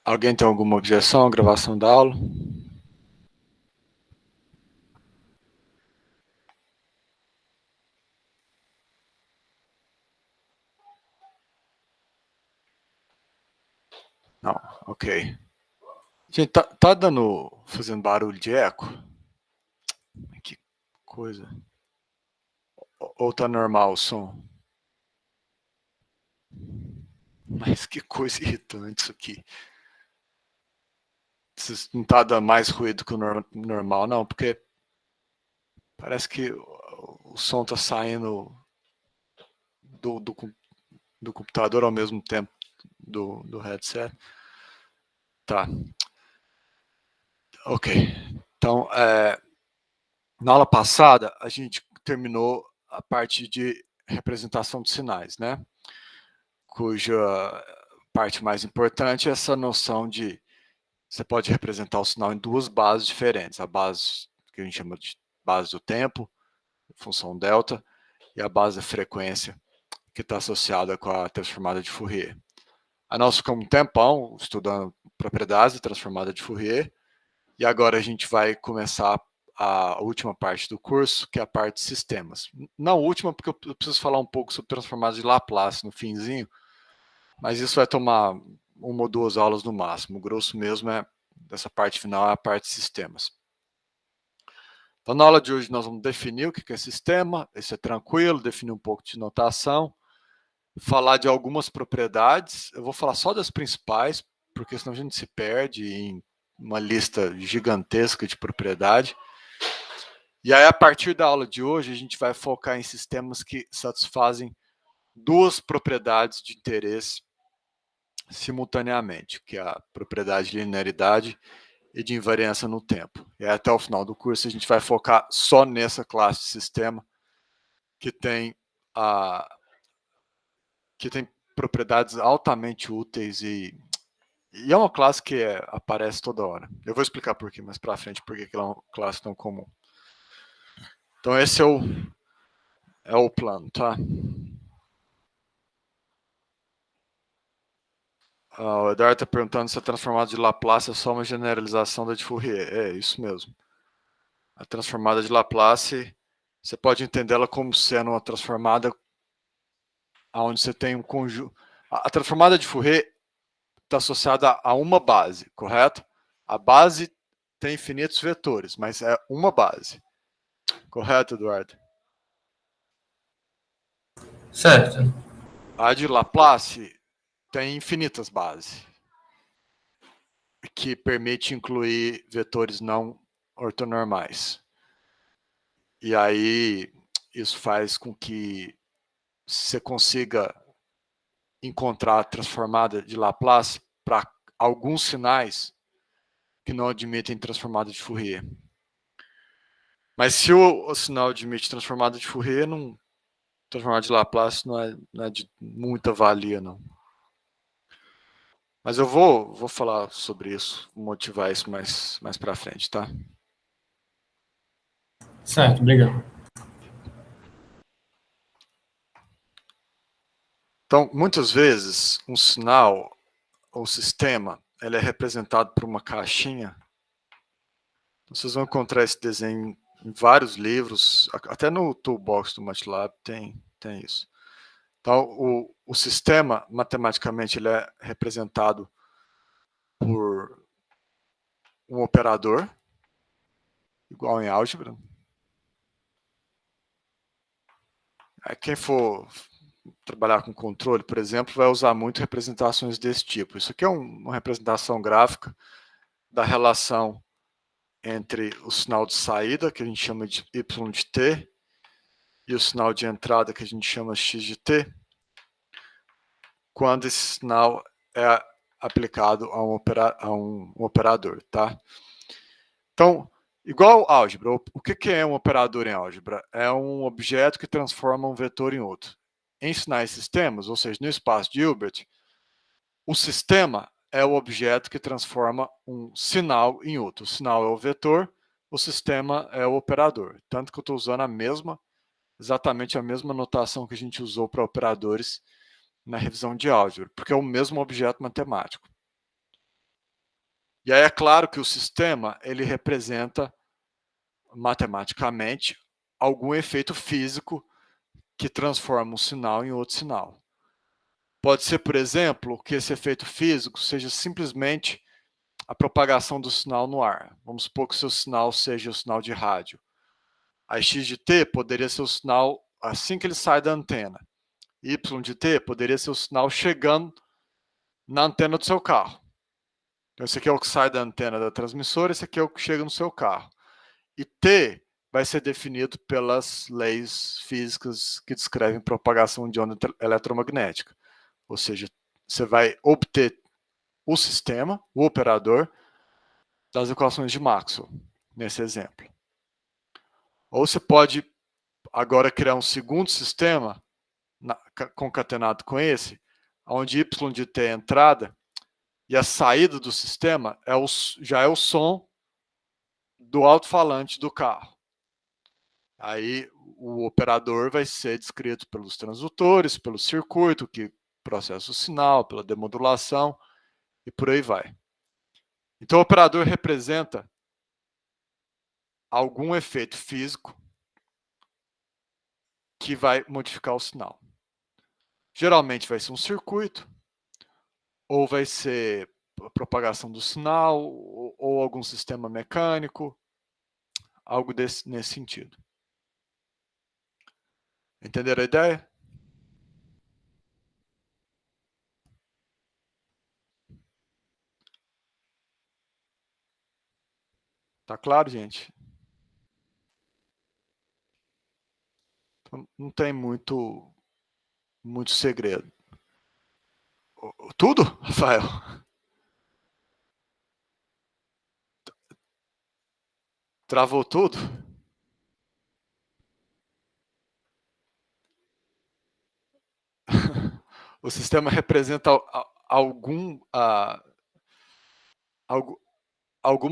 Alguém tem alguma objeção à gravação da aula? Não, ok. Gente, tá fazendo barulho de eco? Que coisa. Ou tá normal o som? Mas que coisa irritante isso aqui. Não tá dando mais ruído que o normal, não, porque parece que o som tá saindo do computador ao mesmo tempo do headset. Tá. Ok. Então, na aula passada, a gente terminou a parte de representação de sinais, né? Cuja parte mais importante é essa noção de você pode representar o sinal em duas bases diferentes. A base que a gente chama de base do tempo, função delta, e a base da frequência, que está associada com a transformada de Fourier. Nós ficamos um tempão estudando propriedades da transformada de Fourier, e agora a gente vai começar a última parte do curso, que é a parte de sistemas. Não última, porque eu preciso falar um pouco sobre transformadas de Laplace no finzinho, mas isso vai tomar 1 ou 2 aulas no máximo. O grosso mesmo dessa parte final é a parte de sistemas. Então, na aula de hoje, nós vamos definir o que é sistema, isso é tranquilo, definir um pouco de notação, falar de algumas propriedades. Eu vou falar só das principais, porque senão a gente se perde em uma lista gigantesca de propriedade. E aí, a partir da aula de hoje, a gente vai focar em sistemas que satisfazem duas propriedades de interesse simultaneamente, que é a propriedade de linearidade e de invariância no tempo. E aí, até o final do curso a gente vai focar só nessa classe de sistema que tem propriedades altamente úteis e é uma classe que aparece toda hora. Eu vou explicar por quê mais para frente, por que ela é uma classe tão comum. Então esse é o plano, tá? O Eduardo está perguntando se a transformada de Laplace é só uma generalização da de Fourier. É isso mesmo. A transformada de Laplace, você pode entendê-la como sendo uma transformada onde você tem um conjunto. A transformada de Fourier está associada a uma base, correto? A base tem infinitos vetores, mas é uma base. Correto, Eduardo? Certo. A de Laplace tem infinitas bases, que permite incluir vetores não ortonormais. E aí, isso faz com que você consiga encontrar a transformada de Laplace para alguns sinais que não admitem transformada de Fourier. Mas se o sinal admite transformada de Fourier, transformada de Laplace não é de muita valia, não. Mas eu vou falar sobre isso, motivar isso mais para frente, tá? Certo, obrigado. Então, muitas vezes, um sinal ou sistema, ele é representado por uma caixinha. Vocês vão encontrar esse desenho em vários livros, até no Toolbox do MATLAB tem isso. Então, o sistema, matematicamente, ele é representado por um operador, igual em álgebra. Quem for trabalhar com controle, por exemplo, vai usar muito representações desse tipo. Isso aqui é uma representação gráfica da relação entre o sinal de saída, que a gente chama de y de t, e o sinal de entrada, que a gente chama x de t, quando esse sinal é aplicado a um operador, tá? Então, igual álgebra, o que é um operador em álgebra? É um objeto que transforma um vetor em outro. Em sinais sistemas, ou seja, no espaço de Hilbert, o sistema é o objeto que transforma um sinal em outro. O sinal é o vetor, o sistema é o operador. Tanto que eu estou usando a mesma exatamente a mesma notação que a gente usou para operadores na revisão de álgebra, porque é o mesmo objeto matemático. E aí é claro que o sistema ele representa matematicamente algum efeito físico que transforma um sinal em outro sinal. Pode ser, por exemplo, que esse efeito físico seja simplesmente a propagação do sinal no ar. Vamos supor que o seu sinal seja o sinal de rádio. A x de t poderia ser o sinal assim que ele sai da antena. Y de t poderia ser o sinal chegando na antena do seu carro. Então, esse aqui é o que sai da antena da transmissora, esse aqui é o que chega no seu carro. E t vai ser definido pelas leis físicas que descrevem propagação de onda eletromagnética. Ou seja, você vai obter o sistema, o operador, das equações de Maxwell, nesse exemplo. Ou você pode agora criar um segundo sistema concatenado com esse, onde y de t é a entrada e a saída do sistema já é o som do alto-falante do carro. Aí o operador vai ser descrito pelos transdutores, pelo circuito que processa o sinal, pela demodulação e por aí vai. Então o operador representa algum efeito físico que vai modificar o sinal. Geralmente vai ser um circuito, ou vai ser a propagação do sinal, ou algum sistema mecânico, algo nesse sentido. Entenderam a ideia? Tá claro, gente? Então, não tem muito segredo. Tudo, Rafael? Travou tudo? O sistema representa alguma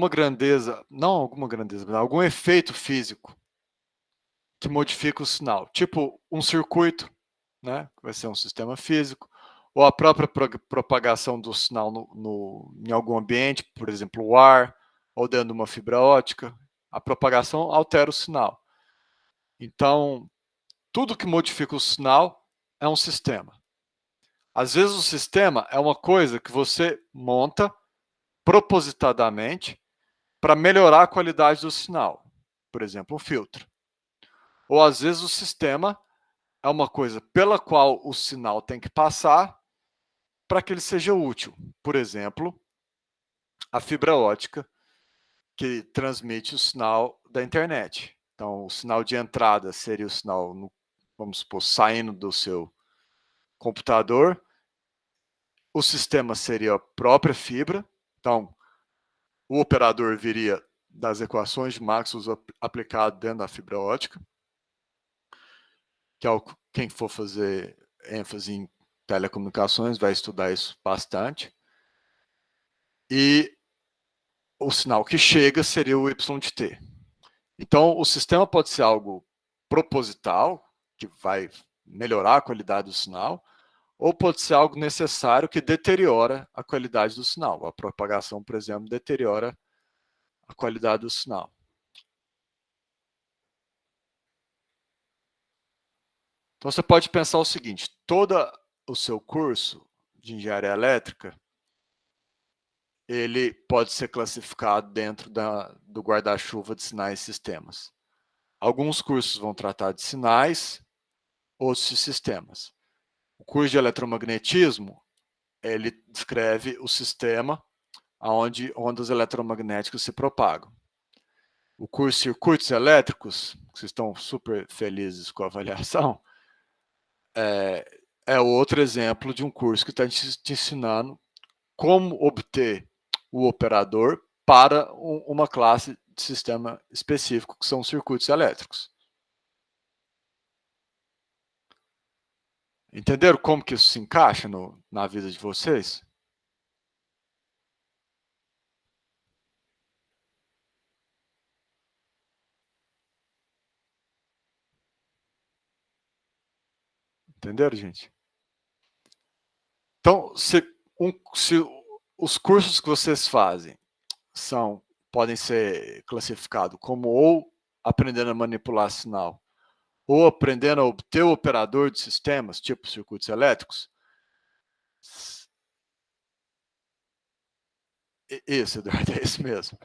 grandeza, não alguma grandeza, mas algum efeito físico que modifica o sinal. Tipo um circuito, né? Vai ser um sistema físico, ou a própria propagação do sinal em algum ambiente, por exemplo, o ar, ou dentro de uma fibra ótica. A propagação altera o sinal. Então, tudo que modifica o sinal é um sistema. Às vezes o sistema é uma coisa que você monta propositadamente para melhorar a qualidade do sinal. Por exemplo, um filtro. Ou às vezes o sistema é uma coisa pela qual o sinal tem que passar para que ele seja útil. Por exemplo, a fibra ótica que transmite o sinal da internet. Então, o sinal de entrada seria o sinal, vamos supor, saindo do seu computador. O sistema seria a própria fibra. Então, o operador viria das equações de Maxwell aplicado dentro da fibra ótica, que é quem for fazer ênfase em telecomunicações vai estudar isso bastante. E o sinal que chega seria o y de t. Então, o sistema pode ser algo proposital, que vai melhorar a qualidade do sinal, ou pode ser algo necessário que deteriora a qualidade do sinal. A propagação, por exemplo, deteriora a qualidade do sinal. Então, você pode pensar o seguinte, todo o seu curso de engenharia elétrica, ele pode ser classificado dentro do guarda-chuva de sinais e sistemas. Alguns cursos vão tratar de sinais, outros de sistemas. O curso de eletromagnetismo, ele descreve o sistema onde ondas eletromagnéticas se propagam. O curso de circuitos elétricos, que vocês estão super felizes com a avaliação, é outro exemplo de um curso que está te ensinando como obter o operador para uma classe de sistema específico, que são os circuitos elétricos. Entenderam como que isso se encaixa na vida de vocês? Entenderam, gente? Então, se os cursos que vocês fazem podem ser classificados como ou aprendendo a manipular sinal, ou aprendendo a obter o operador de sistemas, tipo circuitos elétricos. Isso, Eduardo, é isso mesmo.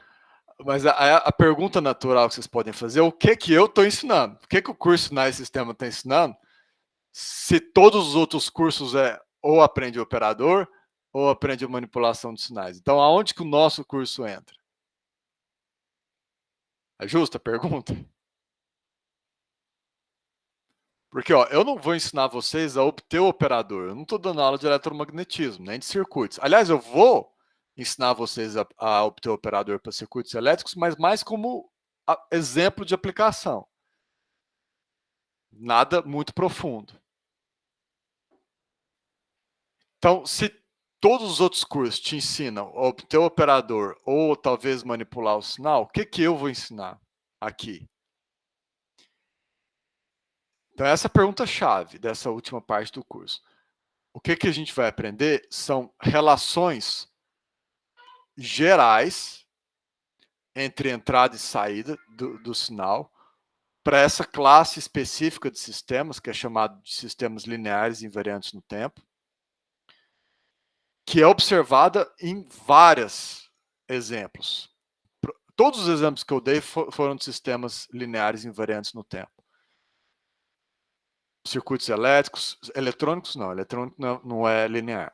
Mas a pergunta natural que vocês podem fazer é o que eu estou ensinando? O que o curso Sinais e Sistema está ensinando? Se todos os outros cursos ou aprende o operador ou aprende a manipulação de sinais. Então, aonde que o nosso curso entra? É justa a pergunta? Porque eu não vou ensinar vocês a obter o operador. Eu não estou dando aula de eletromagnetismo, nem de circuitos. Aliás, eu vou ensinar vocês a obter o operador para circuitos elétricos, mas mais como exemplo de aplicação. Nada muito profundo. Então, se todos os outros cursos te ensinam a obter o operador ou talvez manipular o sinal, o que eu vou ensinar aqui? Então, essa é a pergunta-chave dessa última parte do curso. O que a gente vai aprender são relações gerais entre entrada e saída do sinal para essa classe específica de sistemas, que é chamado de sistemas lineares invariantes no tempo, que é observada em vários exemplos. Todos os exemplos que eu dei foram de sistemas lineares invariantes no tempo. Circuitos elétricos, eletrônicos não, eletrônico não é linear.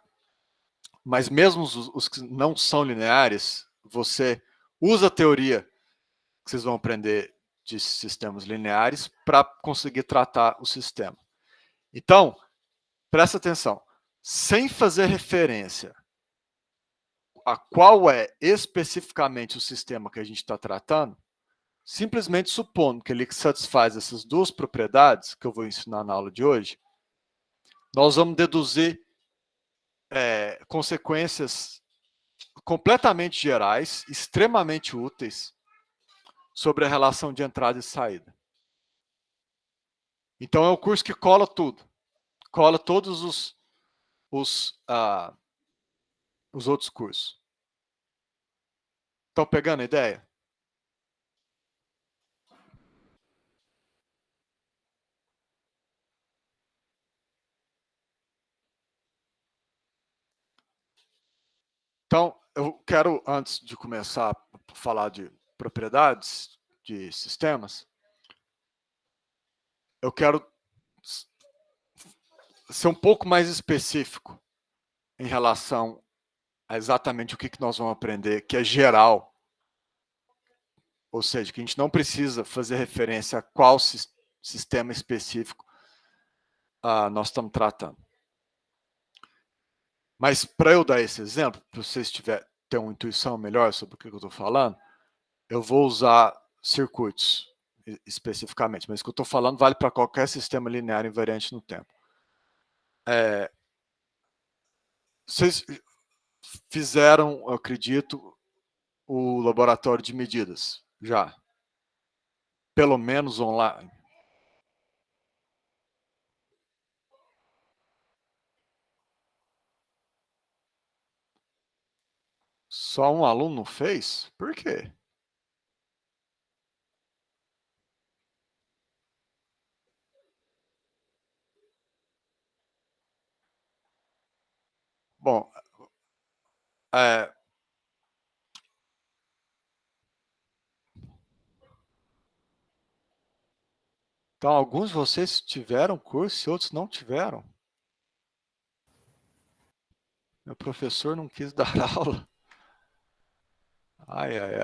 Mas mesmo os que não são lineares, você usa a teoria que vocês vão aprender de sistemas lineares para conseguir tratar o sistema. Então, presta atenção, sem fazer referência a qual é especificamente o sistema que a gente está tratando, simplesmente supondo que ele satisfaz essas duas propriedades que eu vou ensinar na aula de hoje, nós vamos deduzir consequências completamente gerais, extremamente úteis, sobre a relação de entrada e saída. Então é o curso que cola tudo. Cola todos os outros cursos. Estão pegando a ideia? Então, eu quero, antes de começar a falar de propriedades de sistemas, eu quero ser um pouco mais específico em relação a exatamente o que nós vamos aprender, que é geral. Ou seja, que a gente não precisa fazer referência a qual sistema específico nós estamos tratando. Mas para eu dar esse exemplo, para vocês terem uma intuição melhor sobre o que eu estou falando, eu vou usar circuitos especificamente, mas o que eu estou falando vale para qualquer sistema linear invariante no tempo. Vocês fizeram, eu acredito, o laboratório de medidas, já. Pelo menos online. Só um aluno fez? Por quê? Bom, então alguns de vocês tiveram curso e outros não tiveram. Meu professor não quis dar aula. Ai, ai,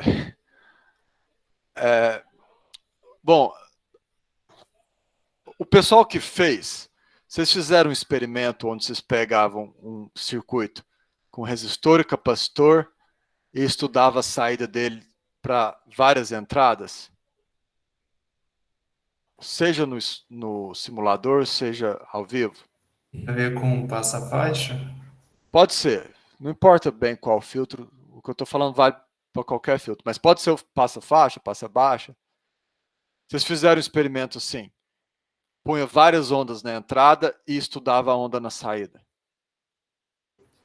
ai. Bom, o pessoal que fez, vocês fizeram um experimento onde vocês pegavam um circuito com resistor e capacitor e estudavam a saída dele para várias entradas? Seja no simulador, seja ao vivo? Tem a ver com passa-faixa? Pode ser. Não importa bem qual filtro. O que eu estou falando vale para qualquer filtro. Mas pode ser o passa-faixa, passa-baixa. Vocês fizeram um experimento assim. punha várias ondas na entrada e estudava a onda na saída?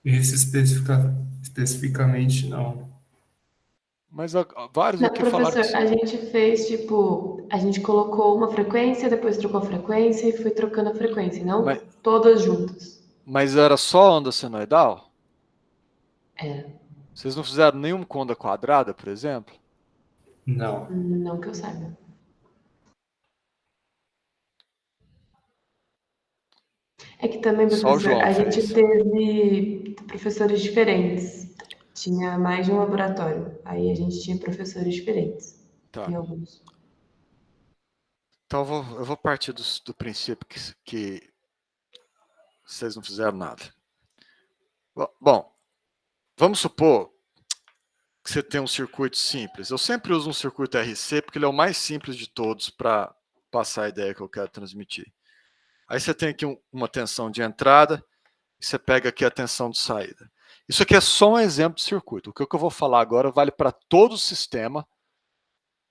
Esse especificamente não. Mas vários Não, aqui falaram que professor, sim. a gente fez tipo, a gente colocou uma frequência, depois trocou a frequência e foi trocando a frequência, Mas, não todas juntas. mas era só onda senoidal? É, Vocês não fizeram nenhum com onda quadrada, por exemplo? Não. não que eu saiba. É que também, Só o professor, João a gente fez. teve professores diferentes. Tinha mais de um laboratório. Aí a gente tinha professores diferentes Tá. em alguns. Então eu vou partir do princípio que vocês não fizeram nada. Bom, vamos supor que você tem um circuito simples. Eu sempre uso um circuito RC porque ele é o mais simples de todos para passar a ideia que eu quero transmitir. Aí você tem aqui uma tensão de entrada e você pega aqui a tensão de saída. Isso aqui é só um exemplo de circuito. O que eu vou falar agora vale para todo o sistema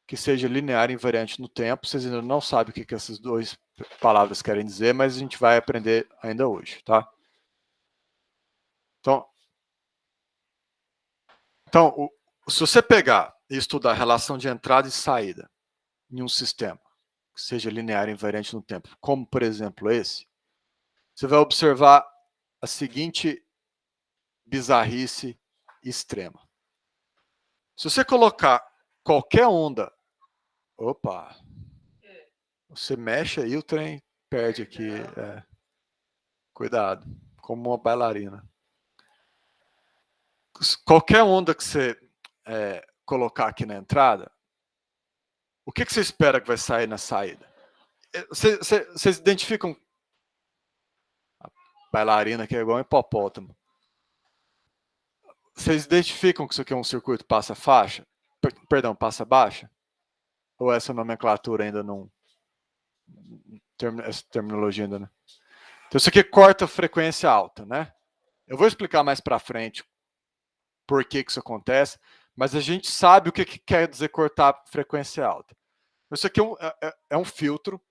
que seja linear invariante no tempo. Vocês ainda não sabem o que essas duas palavras querem dizer, mas a gente vai aprender ainda hoje, tá? Então se você pegar e estudar a relação de entrada e saída em um sistema que seja linear invariante no tempo, como por exemplo esse, você vai observar a seguinte bizarrice extrema. Se você colocar qualquer onda, opa, você mexe aí, o trem perde aqui, cuidado, como uma bailarina. Qualquer onda que você colocar aqui na entrada, o que você espera que vai sair na saída? Vocês identificam a bailarina que é igual um hipopótamo? Vocês identificam que isso aqui é um circuito passa-faixa? Perdão, passa-baixa? Ou essa nomenclatura ainda não... Essa terminologia ainda não... Então isso aqui corta frequência alta, né? Eu vou explicar mais para frente por que isso acontece, mas a gente sabe o que quer dizer cortar frequência alta. Isso aqui é um filtro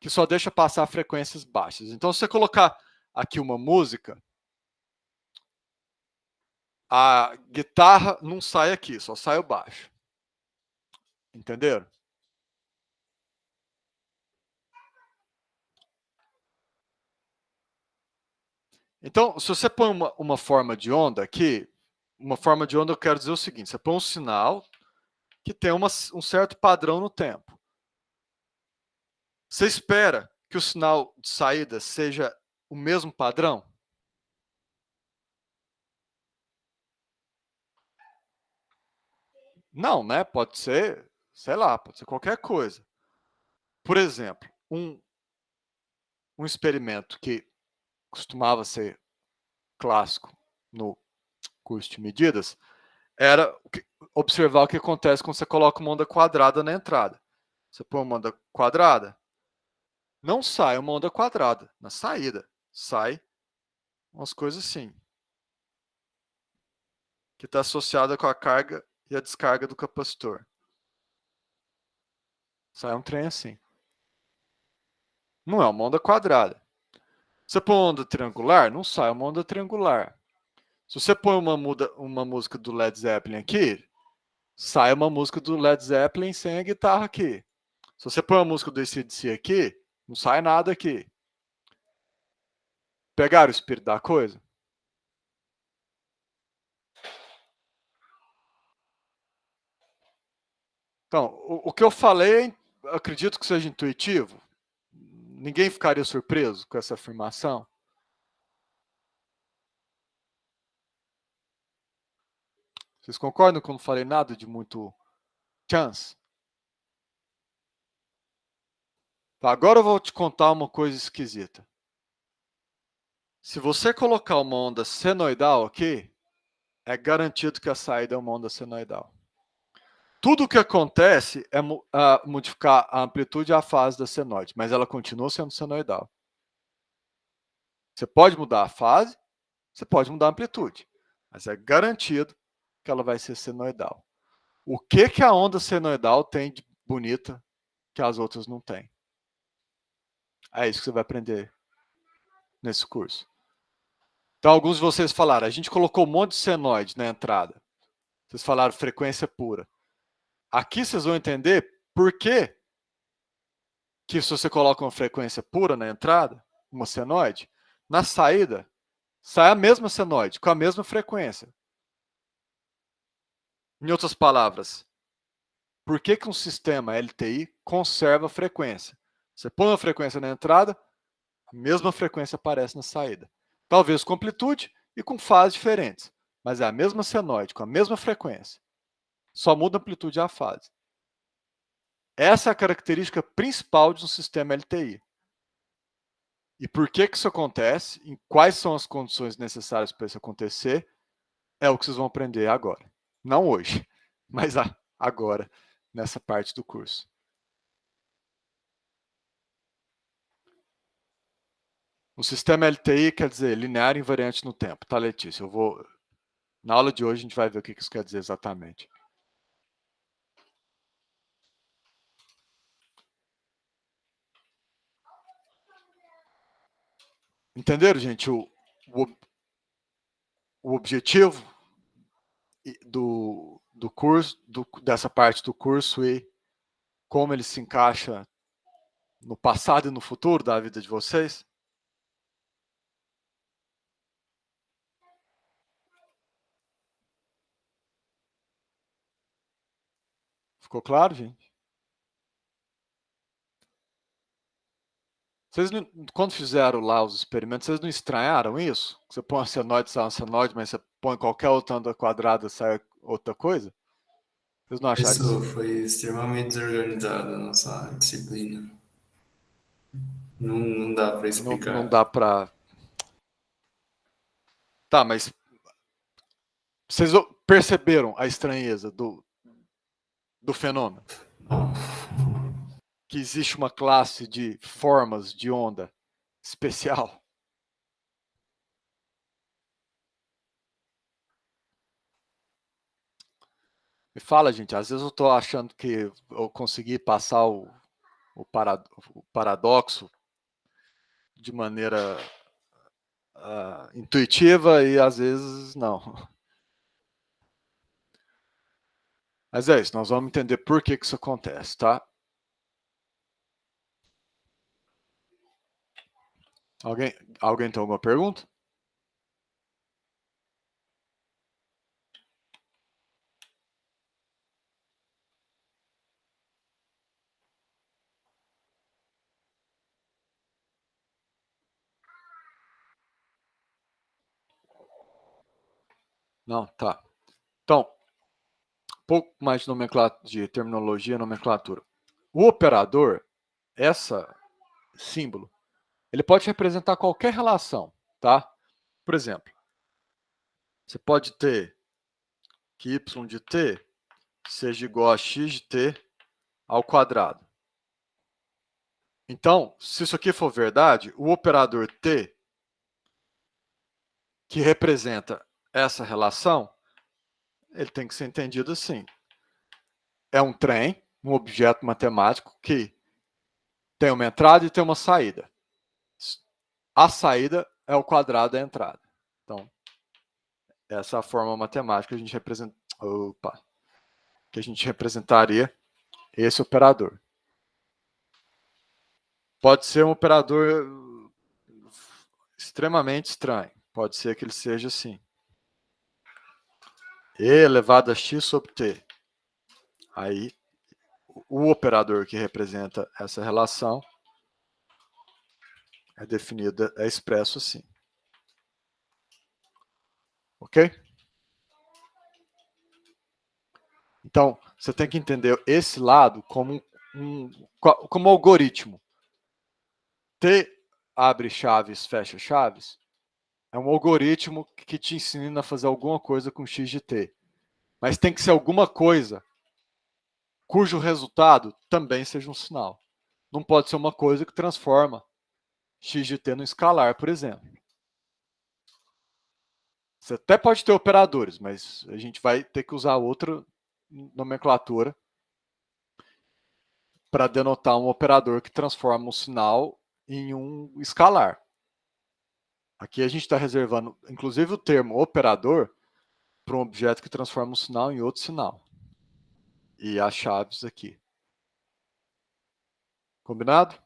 que só deixa passar frequências baixas. Então, se você colocar aqui uma música, a guitarra não sai aqui, só sai o baixo. Entenderam? Então, se você põe uma forma de onda aqui, uma forma de onda eu quero dizer o seguinte, você põe um sinal que tem um certo padrão no tempo. Você espera que o sinal de saída seja o mesmo padrão? Não, né? Pode ser, sei lá, pode ser qualquer coisa. Por exemplo, um experimento que costumava ser clássico no curso de medidas era observar o que acontece quando você coloca uma onda quadrada na entrada. Você põe uma onda quadrada, não sai uma onda quadrada na saída, sai umas coisas assim, que está associada com a carga e a descarga do capacitor. Sai um trem assim. Não é uma onda quadrada. Você põe uma onda triangular, não sai uma onda triangular. Se você põe uma música do Led Zeppelin aqui, sai uma música do Led Zeppelin sem a guitarra aqui. Se você põe uma música do AC/DC aqui, não sai nada aqui. Pegaram o espírito da coisa? Então, o que eu falei, acredito que seja intuitivo. Ninguém ficaria surpreso com essa afirmação? Vocês concordam que eu não falei nada de muito chance? Tá, agora eu vou te contar uma coisa esquisita. Se você colocar uma onda senoidal aqui, é garantido que a saída é uma onda senoidal. Tudo o que acontece é modificar a amplitude e a fase da senoide, mas ela continua sendo senoidal. Você pode mudar a fase, você pode mudar a amplitude, mas é garantido que ela vai ser senoidal. O que a onda senoidal tem de bonita que as outras não têm? É isso que você vai aprender nesse curso. Então, alguns de vocês falaram, a gente colocou um monte de senoide na entrada. Vocês falaram frequência pura. Aqui vocês vão entender por que se você coloca uma frequência pura na entrada, uma senoide, na saída, sai a mesma senoide, com a mesma frequência. Em outras palavras, por que um sistema LTI conserva a frequência? Você põe uma frequência na entrada, a mesma frequência aparece na saída. Talvez com amplitude e com fases diferentes, mas é a mesma senoide, com a mesma frequência. Só muda a amplitude e a fase. Essa é a característica principal de um sistema LTI. E por que isso acontece, em quais são as condições necessárias para isso acontecer, é o que vocês vão aprender agora. Não hoje, mas agora, nessa parte do curso. Um sistema LTI quer dizer linear invariante no tempo, tá, Letícia? Na aula de hoje a gente vai ver o que isso quer dizer exatamente. Entenderam, gente, o objetivo do curso, dessa parte do curso e como ele se encaixa no passado e no futuro da vida de vocês? Ficou claro, gente? Vocês não, quando fizeram lá os experimentos, vocês não estranharam isso? Você põe uma senoide, sai uma senoide, mas você põe qualquer outra onda quadrada, sai outra coisa? Vocês não acharam Isso isso? foi extremamente desorganizado, a nossa disciplina. Não dá para Não explicar. dá pra... Tá, mas vocês perceberam a estranheza do fenômeno? Não. Que existe uma classe de formas de onda especial? Me fala, gente, às vezes eu estou achando que eu consegui passar o paradoxo de maneira intuitiva e às vezes não. Mas é isso, nós vamos entender por que isso acontece, tá? Alguém tem alguma pergunta? Não, tá. Então, um pouco mais de terminologia e nomenclatura. O operador, esse símbolo, ele pode representar qualquer relação, tá? Por exemplo, você pode ter que y de t seja igual a x de t ao quadrado. Então, se isso aqui for verdade, o operador t, que representa essa relação, ele tem que ser entendido assim. É um trem, um objeto matemático que tem uma entrada e tem uma saída. A saída é o quadrado da entrada. Então, essa é a forma matemática que a gente representaria esse operador. Pode ser um operador extremamente estranho. Pode ser que ele seja assim. E elevado a x sobre t. Aí, o operador que representa essa relação é definido, é expresso assim. Ok? Então, você tem que entender esse lado como como algoritmo. T abre chaves, fecha chaves, é um algoritmo que te ensina a fazer alguma coisa com x de t. Mas tem que ser alguma coisa cujo resultado também seja um sinal. Não pode ser uma coisa que transforma x de t no escalar, por exemplo. Você até pode ter operadores, mas a gente vai ter que usar outra nomenclatura para denotar um operador que transforma um sinal em um escalar. Aqui a gente está reservando, inclusive, o termo operador para um objeto que transforma um sinal em outro sinal. E as chaves aqui. Combinado?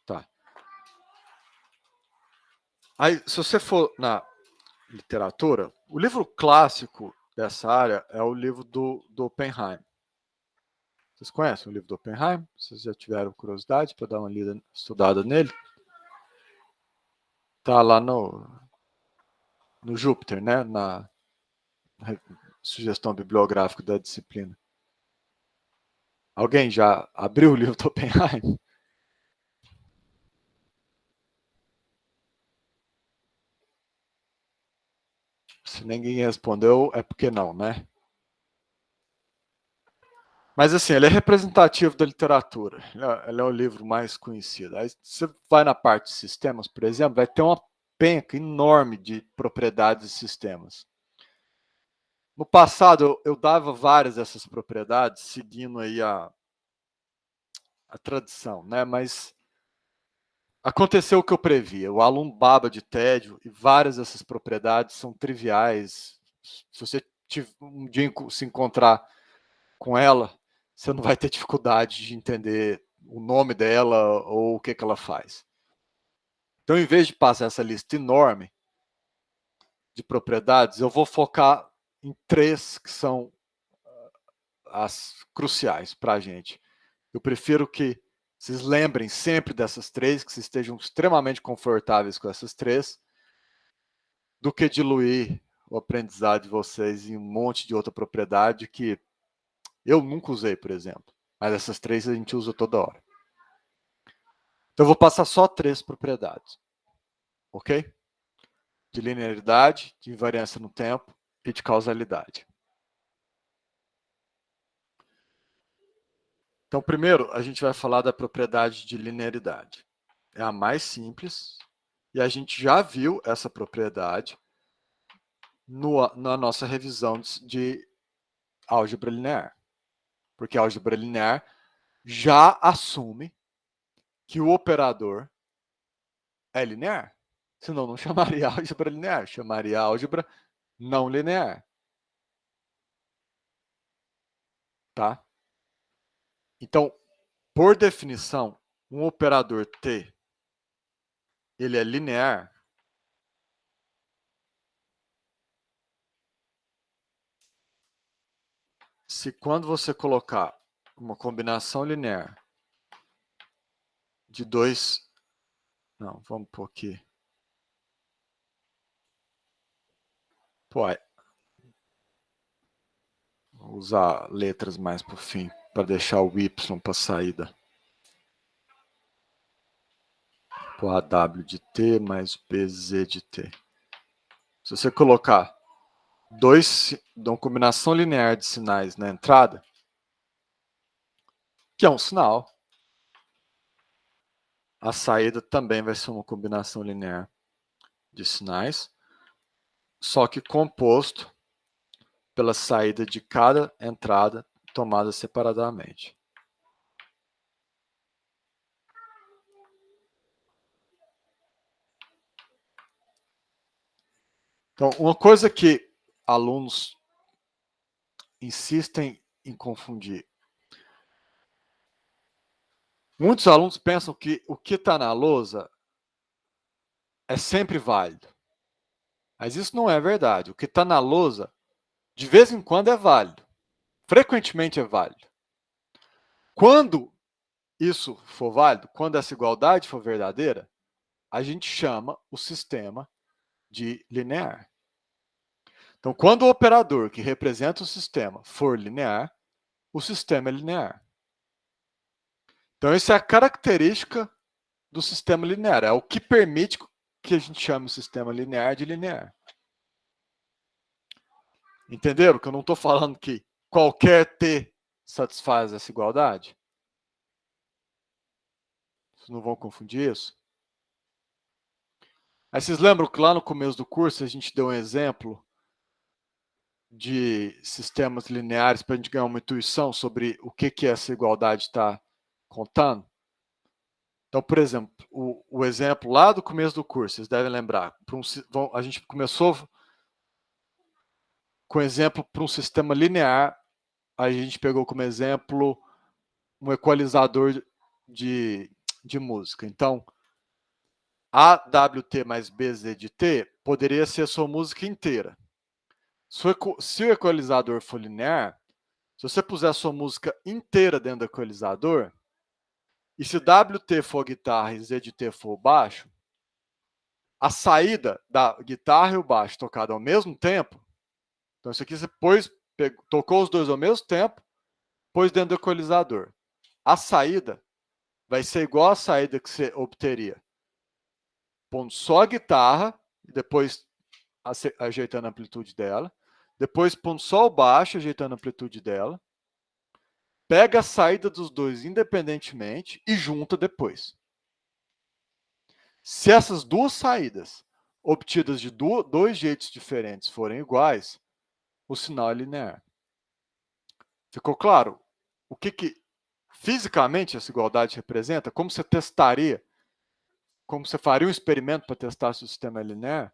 Tá. Aí, se você for na literatura, o livro clássico dessa área é o livro do Oppenheim. Vocês conhecem o livro do Oppenheim? Vocês já tiveram curiosidade para dar uma lida, estudada nele? Tá lá no Júpiter, né? Na sugestão bibliográfica da disciplina. Alguém já abriu o livro do Oppenheim? Se ninguém respondeu, é porque não, né? Mas assim, ele é representativo da literatura. Ele é o livro mais conhecido. Aí você vai na parte de sistemas, por exemplo, vai ter uma penca enorme de propriedades de sistemas. No passado, eu dava várias dessas propriedades, seguindo aí a tradição, né? Mas aconteceu o que eu previa. O aluno baba de tédio e várias dessas propriedades são triviais. Se você um dia se encontrar com ela, você não vai ter dificuldade de entender o nome dela ou o que ela faz. Então, em vez de passar essa lista enorme de propriedades, eu vou focar em 3 que são as cruciais para a gente. Eu prefiro que vocês lembrem sempre dessas 3, que vocês estejam extremamente confortáveis com essas 3, do que diluir o aprendizado de vocês em um monte de outra propriedade que eu nunca usei, por exemplo. Mas essas 3 a gente usa toda hora. Então, eu vou passar só 3 propriedades. Ok? De linearidade, de invariância no tempo e de causalidade. Então, primeiro, a gente vai falar da propriedade de linearidade. É a mais simples e a gente já viu essa propriedade na nossa revisão de álgebra linear. Porque a álgebra linear já assume que o operador é linear. Senão não chamaria álgebra linear, chamaria álgebra não linear. Tá? Então, por definição, um operador T, ele é linear se quando você colocar uma combinação linear de 2... Não, vamos pôr aqui. Pô, vou usar letras mais para o fim, para deixar o Y para saída. Pô, AW de T mais BZ de T. Se você colocar uma combinação linear de sinais na entrada, que é um sinal, a saída também vai ser uma combinação linear de sinais, só que composto pela saída de cada entrada tomada separadamente. Então, uma coisa que alunos insistem em confundir. Muitos alunos pensam que o que está na lousa é sempre válido. Mas isso não é verdade. O que está na lousa, de vez em quando, é válido. Frequentemente é válido. Quando isso for válido, quando essa igualdade for verdadeira, a gente chama o sistema de linear. Então, quando o operador que representa o sistema for linear, o sistema é linear. Então, essa é a característica do sistema linear. É o que permite que a gente chame o sistema linear de linear. Entenderam que eu não estou falando que qualquer T satisfaz essa igualdade? Vocês não vão confundir isso? Aí vocês lembram que lá no começo do curso a gente deu um exemplo de sistemas lineares para a gente ganhar uma intuição sobre o que essa igualdade está contando. Então, por exemplo, o exemplo lá do começo do curso, vocês devem lembrar, a gente começou com exemplo para um sistema linear, a gente pegou como exemplo um equalizador de música. Então, AWT mais BZ de T poderia ser a sua música inteira. Se o equalizador for linear, se você puser a sua música inteira dentro do equalizador, e se WT for guitarra e Z de T for baixo, a saída da guitarra e o baixo tocado ao mesmo tempo, então isso aqui você tocou os dois ao mesmo tempo, pôs dentro do equalizador. A saída vai ser igual a saída que você obteria pondo só a guitarra, depois ajeitando a amplitude dela, depois pondo só o baixo, ajeitando a amplitude dela, pega a saída dos dois independentemente e junta depois. Se essas duas saídas, obtidas de dois jeitos diferentes, forem iguais, o sinal é linear. Ficou claro? O que fisicamente essa igualdade representa? Como você testaria? Como você faria um experimento para testar se o sistema é linear?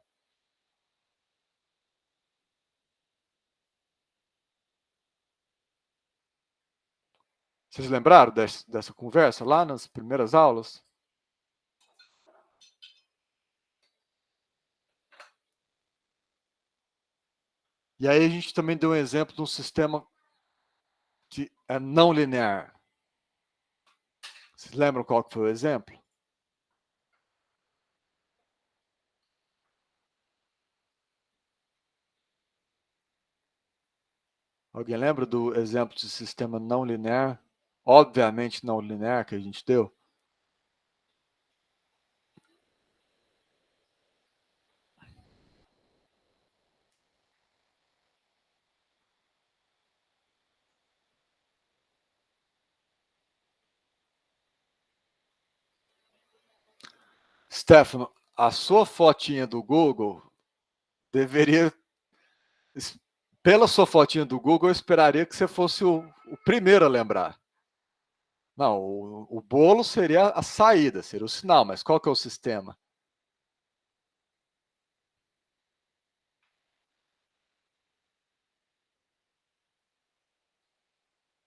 Vocês lembraram dessa conversa lá nas primeiras aulas? E aí a gente também deu um exemplo de um sistema que é não linear. Vocês lembram qual que foi o exemplo? Alguém lembra do exemplo de sistema não linear? Obviamente não linear que a gente deu? Stefano, a sua fotinha do Google deveria... Pela sua fotinha do Google, eu esperaria que você fosse o primeiro a lembrar. Não, o bolo seria a saída, seria o sinal, mas qual que é o sistema?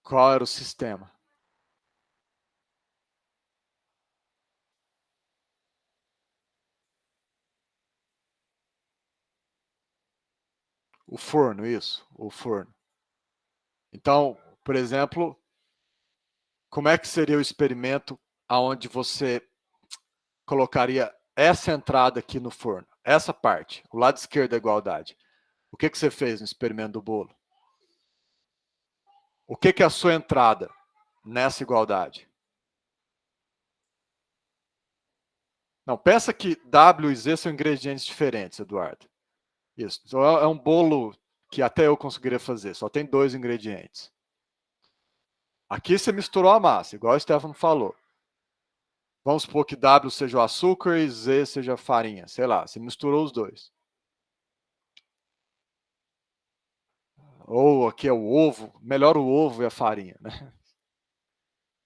Qual era o sistema? O forno, isso, o forno. Então, por exemplo, como é que seria o experimento onde você colocaria essa entrada aqui no forno? Essa parte, o lado esquerdo da igualdade. O que você fez no experimento do bolo? O que é a sua entrada nessa igualdade? Não, pensa que W e Z são ingredientes diferentes, Eduardo. Isso. Então é um bolo que até eu conseguiria fazer, só tem dois ingredientes. Aqui você misturou a massa, igual o Stefano falou. Vamos supor que W seja o açúcar e Z seja a farinha, sei lá, você misturou os dois. Ou aqui é o ovo, melhor o ovo e a farinha, né?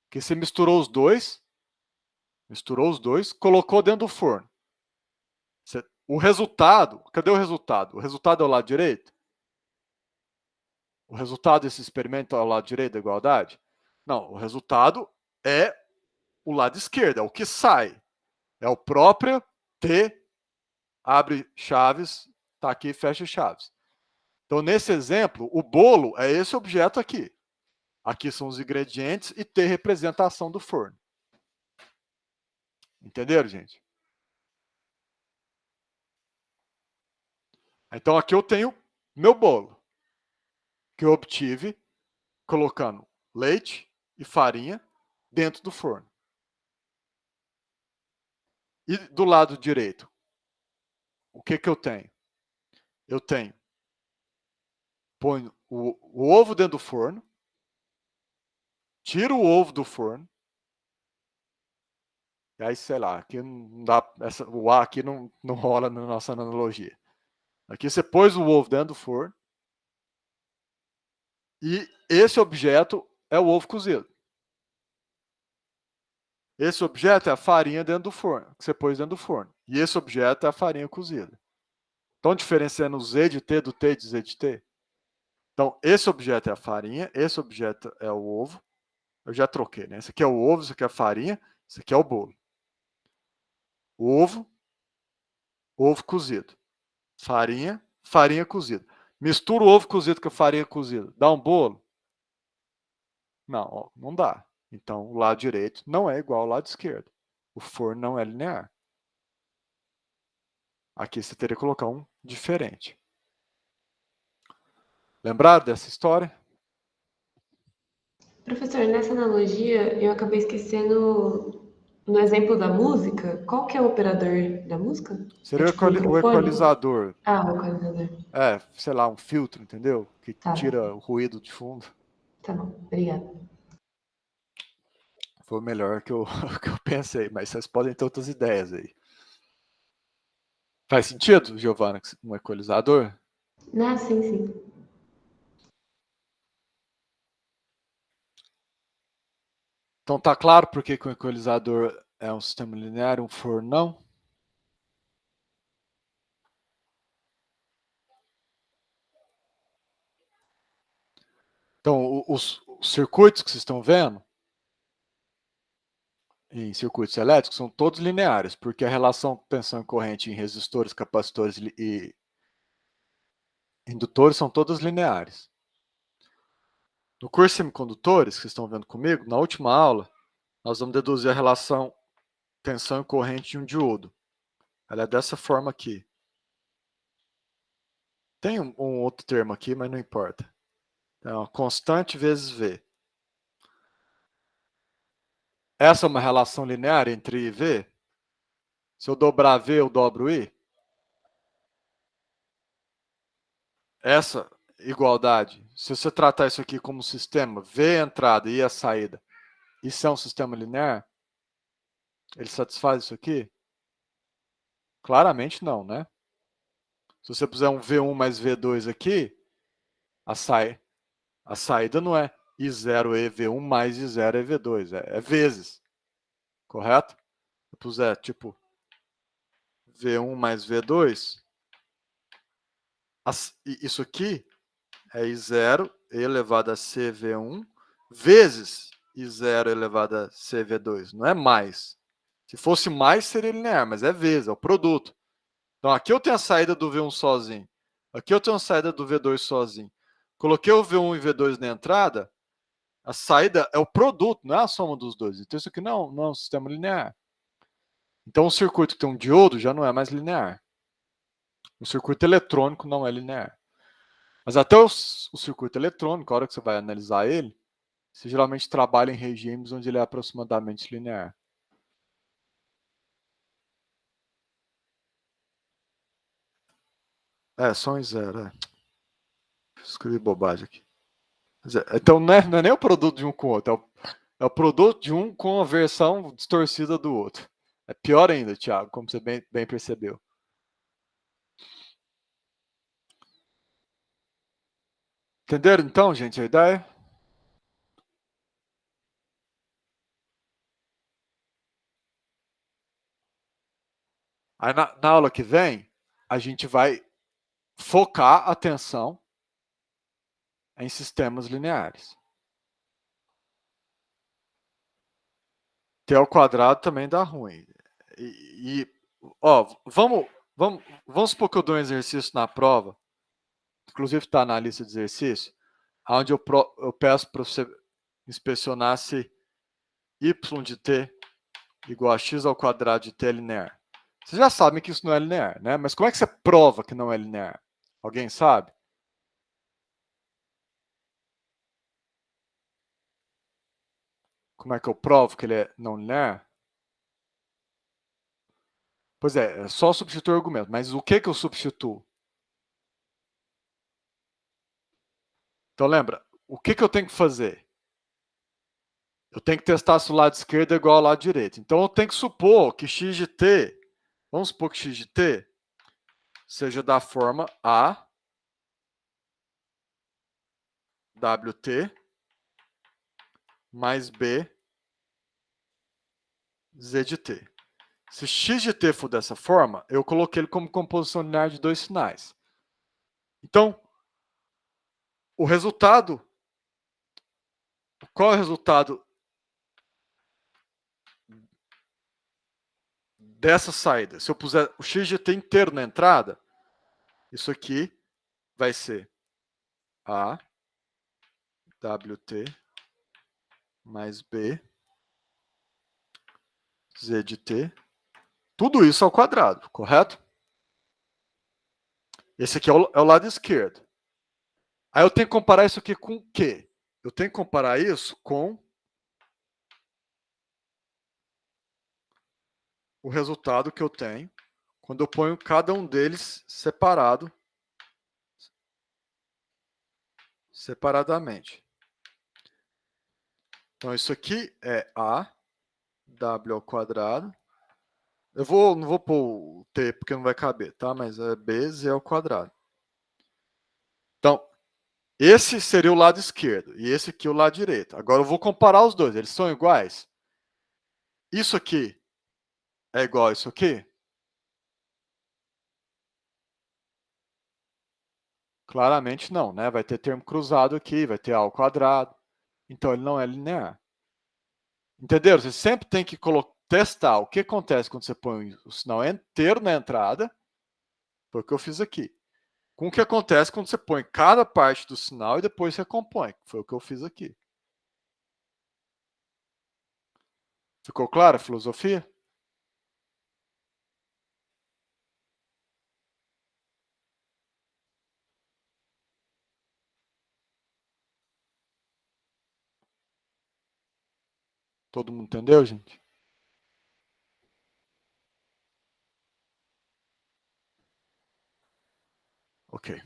Porque você misturou os dois, colocou dentro do forno. O resultado, cadê o resultado? O resultado é o lado direito? O resultado desse experimento é o lado direito da igualdade? Não, o resultado é o lado esquerdo, é o que sai. É o próprio T, abre chaves, tá aqui, fecha chaves. Então, nesse exemplo, o bolo é esse objeto aqui. Aqui são os ingredientes e T representa a ação do forno. Entenderam, gente? Então, aqui eu tenho meu bolo, que eu obtive colocando leite e farinha dentro do forno. E do lado direito, o que eu tenho? Eu ponho o ovo dentro do forno, tiro o ovo do forno, e aí, sei lá, aqui não dá, o A aqui não rola na nossa analogia. Aqui você pôs o ovo dentro do forno, E esse objeto é o ovo cozido. Esse objeto é a farinha dentro do forno, que você pôs dentro do forno. E esse objeto é a farinha cozida. Estão diferenciando o Z de T do T de Z de T? Então, esse objeto é a farinha, esse objeto é o ovo. Eu já troquei, né? Esse aqui é o ovo, esse aqui é a farinha, esse aqui é o bolo. Ovo, ovo cozido. Farinha, farinha cozida. Mistura o ovo cozido com a farinha cozida. Dá um bolo? Não, ó, não dá. Então, o lado direito não é igual ao lado esquerdo. O forno não é linear. Aqui você teria que colocar um diferente. Lembraram dessa história? Professor, nessa analogia, eu acabei esquecendo, no exemplo da música, qual que é o operador da música? É Seria tipo o o microfone? equalizador. Ah, o equalizador. É, sei lá, um filtro, entendeu? Que Tá, tira o ruído de fundo. tá bom. Obrigada. Foi o melhor que eu, que eu pensei, mas vocês podem ter outras ideias aí. Faz sentido, Giovana, um equalizador? Ah, sim, sim. Então tá claro por que o equalizador é um sistema linear e um forno não? Então, os circuitos que vocês estão vendo, em circuitos elétricos, são todos lineares, porque a relação tensão e corrente em resistores, capacitores e indutores são todas lineares. No curso de semicondutores, que vocês estão vendo comigo, na última aula, nós vamos deduzir a relação tensão e corrente de um diodo. Ela é dessa forma aqui. Tem um outro termo aqui, mas não importa. É uma constante vezes V. Essa é uma relação linear entre I e V? Se eu dobrar V, eu dobro I? Essa igualdade, se você tratar isso aqui como sistema, V a entrada e I a saída, isso é um sistema linear? Ele satisfaz isso aqui? Claramente não, né? Se você puser um V1 mais V2 aqui, a saída não é I0 EV1 mais I0 EV2, é vezes, correto? Se eu puser tipo V1 mais V2, isso aqui é I0 elevado a CV1 vezes I0 elevado a CV2, não é mais. Se fosse mais, seria linear, mas é vezes, é o produto. Então aqui eu tenho a saída do V1 sozinho, aqui eu tenho a saída do V2 sozinho. Coloquei o V1 e V2 na entrada, a saída é o produto, não é a soma dos dois. Então isso aqui não é um sistema linear. Então um circuito que tem um diodo já não é mais linear. Um circuito eletrônico não é linear. Mas até o circuito eletrônico, a hora que você vai analisar ele, você geralmente trabalha em regimes onde ele é aproximadamente linear. Só em zero. Escrevi bobagem aqui. Então não é nem o produto de um com o outro, é o produto de um com a versão distorcida do outro. É pior ainda, Thiago, como você bem percebeu. Entenderam então, gente, a ideia? Aí na aula que vem, a gente vai focar a atenção em sistemas lineares. T ao quadrado também dá ruim. Vamos supor que eu dou um exercício na prova, inclusive está na lista de exercício, onde eu peço para você inspecionar se y de t igual a x ao quadrado de t é linear. Vocês já sabem que isso não é linear, né? Mas como é que você prova que não é linear? Alguém sabe? Como é que eu provo que ele é não linear? Pois é só substituir o argumento. Mas o que eu substituo? Então lembra, o que eu tenho que fazer? Eu tenho que testar se o lado esquerdo é igual ao lado direito. Então eu tenho que supor que x de t, vamos supor que x de t seja da forma A WT mais B Z de T. Se x de t for dessa forma, eu coloquei ele como composição linear de dois sinais. Então, o resultado... Qual é o resultado dessa saída? Se eu puser o x de t inteiro na entrada, isso aqui vai ser A WT mais B Z de T. Tudo isso ao quadrado, correto? Esse aqui é o lado esquerdo. Aí eu tenho que comparar isso aqui com o quê? Eu tenho que comparar isso com o resultado que eu tenho quando eu ponho cada um deles separadamente. Então, isso aqui é A, W ao quadrado. Não vou pôr o T porque não vai caber, tá? Mas é B, Z ao quadrado. Então, esse seria o lado esquerdo e esse aqui o lado direito. Agora eu vou comparar os dois. Eles são iguais? Isso aqui é igual a isso aqui? Claramente não, né? Vai ter termo cruzado aqui, vai ter A ao quadrado. Então, ele não é linear. Entenderam? Você sempre tem que testar o que acontece quando você põe o sinal inteiro na entrada. Foi o que eu fiz aqui. Com o que acontece quando você põe cada parte do sinal e depois recompõe. Foi o que eu fiz aqui. Ficou clara a filosofia? Todo mundo entendeu, gente? Ok.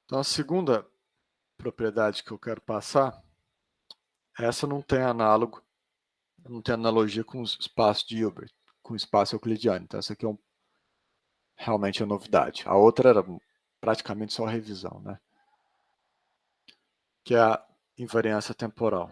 Então, a segunda propriedade que eu quero passar, essa não tem análogo, não tem analogia com o espaço de Hilbert, com o espaço euclidiano. Então, essa aqui realmente é novidade. A outra era praticamente só revisão, né? Que é a invariância temporal.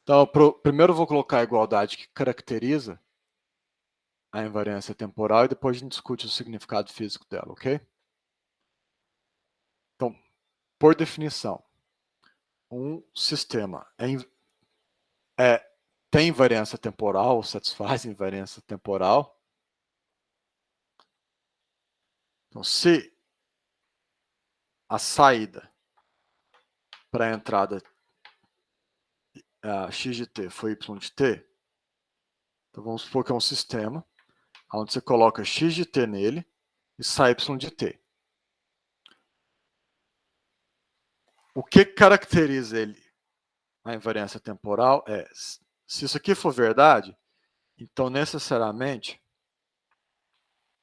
Então, primeiro eu vou colocar a igualdade que caracteriza a invariância temporal e depois a gente discute o significado físico dela, ok? Então, por definição, um sistema tem invariância temporal, satisfaz invariância temporal. Então, se a saída para a entrada x de t foi y de t, então vamos supor que é um sistema onde você coloca x de t nele e sai y de t. O que caracteriza ele, a invariância temporal, é, se isso aqui for verdade, então necessariamente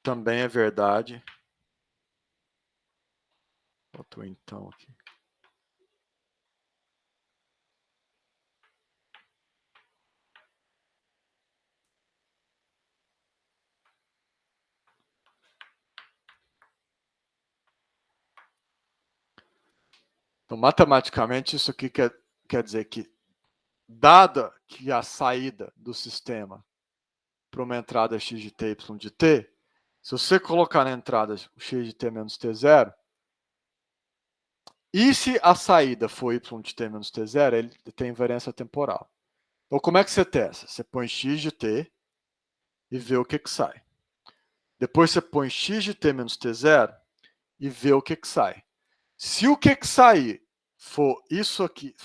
também é verdade. Botou então aqui. Então, matematicamente, isso aqui quer dizer que, dada que a saída do sistema para uma entrada x de t, y de t, se você colocar na entrada o x de t menos t0, e se a saída for y de t menos t0, ele tem invariância temporal. Então, como é que você testa? Você põe x de t e vê o que sai. Depois você põe x de t menos t0 e vê o que sai. Se o que sair for isso aqui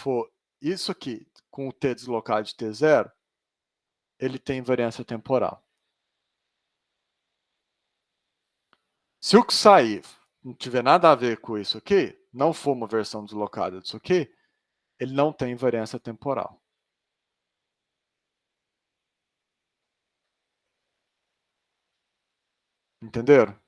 com o t deslocado de t0, ele tem invariância temporal. Se o que sair não tiver nada a ver com isso aqui, não for uma versão deslocada disso aqui, ele não tem invariância temporal. Entenderam?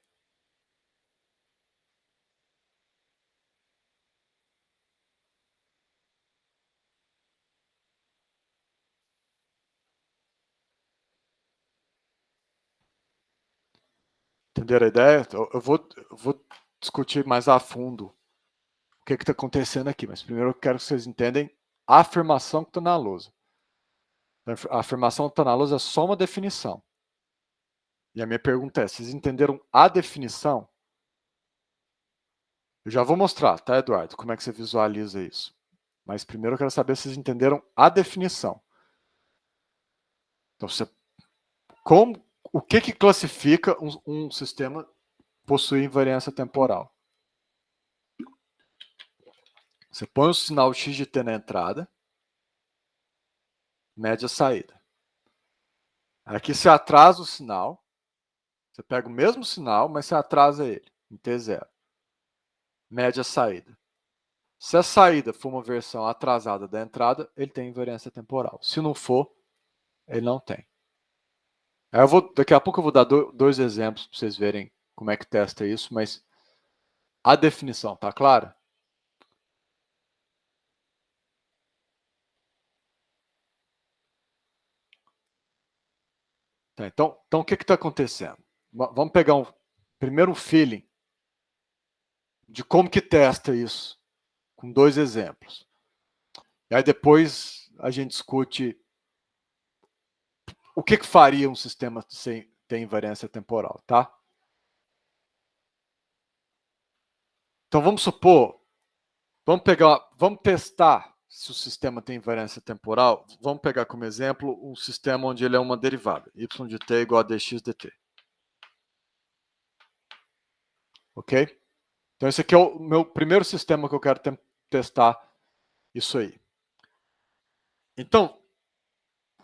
Entenderam a ideia? Eu vou discutir mais a fundo o que está acontecendo aqui, mas primeiro eu quero que vocês entendam a afirmação que está na lousa. A afirmação que está na lousa é só uma definição. E a minha pergunta é, vocês entenderam a definição? Eu já vou mostrar, tá, Eduardo, como é que você visualiza isso. Mas primeiro eu quero saber se vocês entenderam a definição. Então, o que classifica um sistema possuir invariância temporal? Você põe o sinal x de t na entrada, mede a saída. Aqui você atrasa o sinal, você pega o mesmo sinal, mas você atrasa ele, em t0. Mede a saída. Se a saída for uma versão atrasada da entrada, ele tem invariância temporal. Se não for, ele não tem. Daqui a pouco eu vou dar dois exemplos para vocês verem como é que testa isso, mas a definição está clara? Tá, então o que está acontecendo? Vamos pegar primeiro um feeling de como que testa isso, com dois exemplos. E aí depois a gente discute o que faria um sistema sem ter invariância temporal, tá? Então vamos supor, vamos testar se o sistema tem invariância temporal. Vamos pegar como exemplo um sistema onde ele é uma derivada, y de t igual a dx dt. Ok? Então esse aqui é o meu primeiro sistema que eu quero testar isso aí. Então,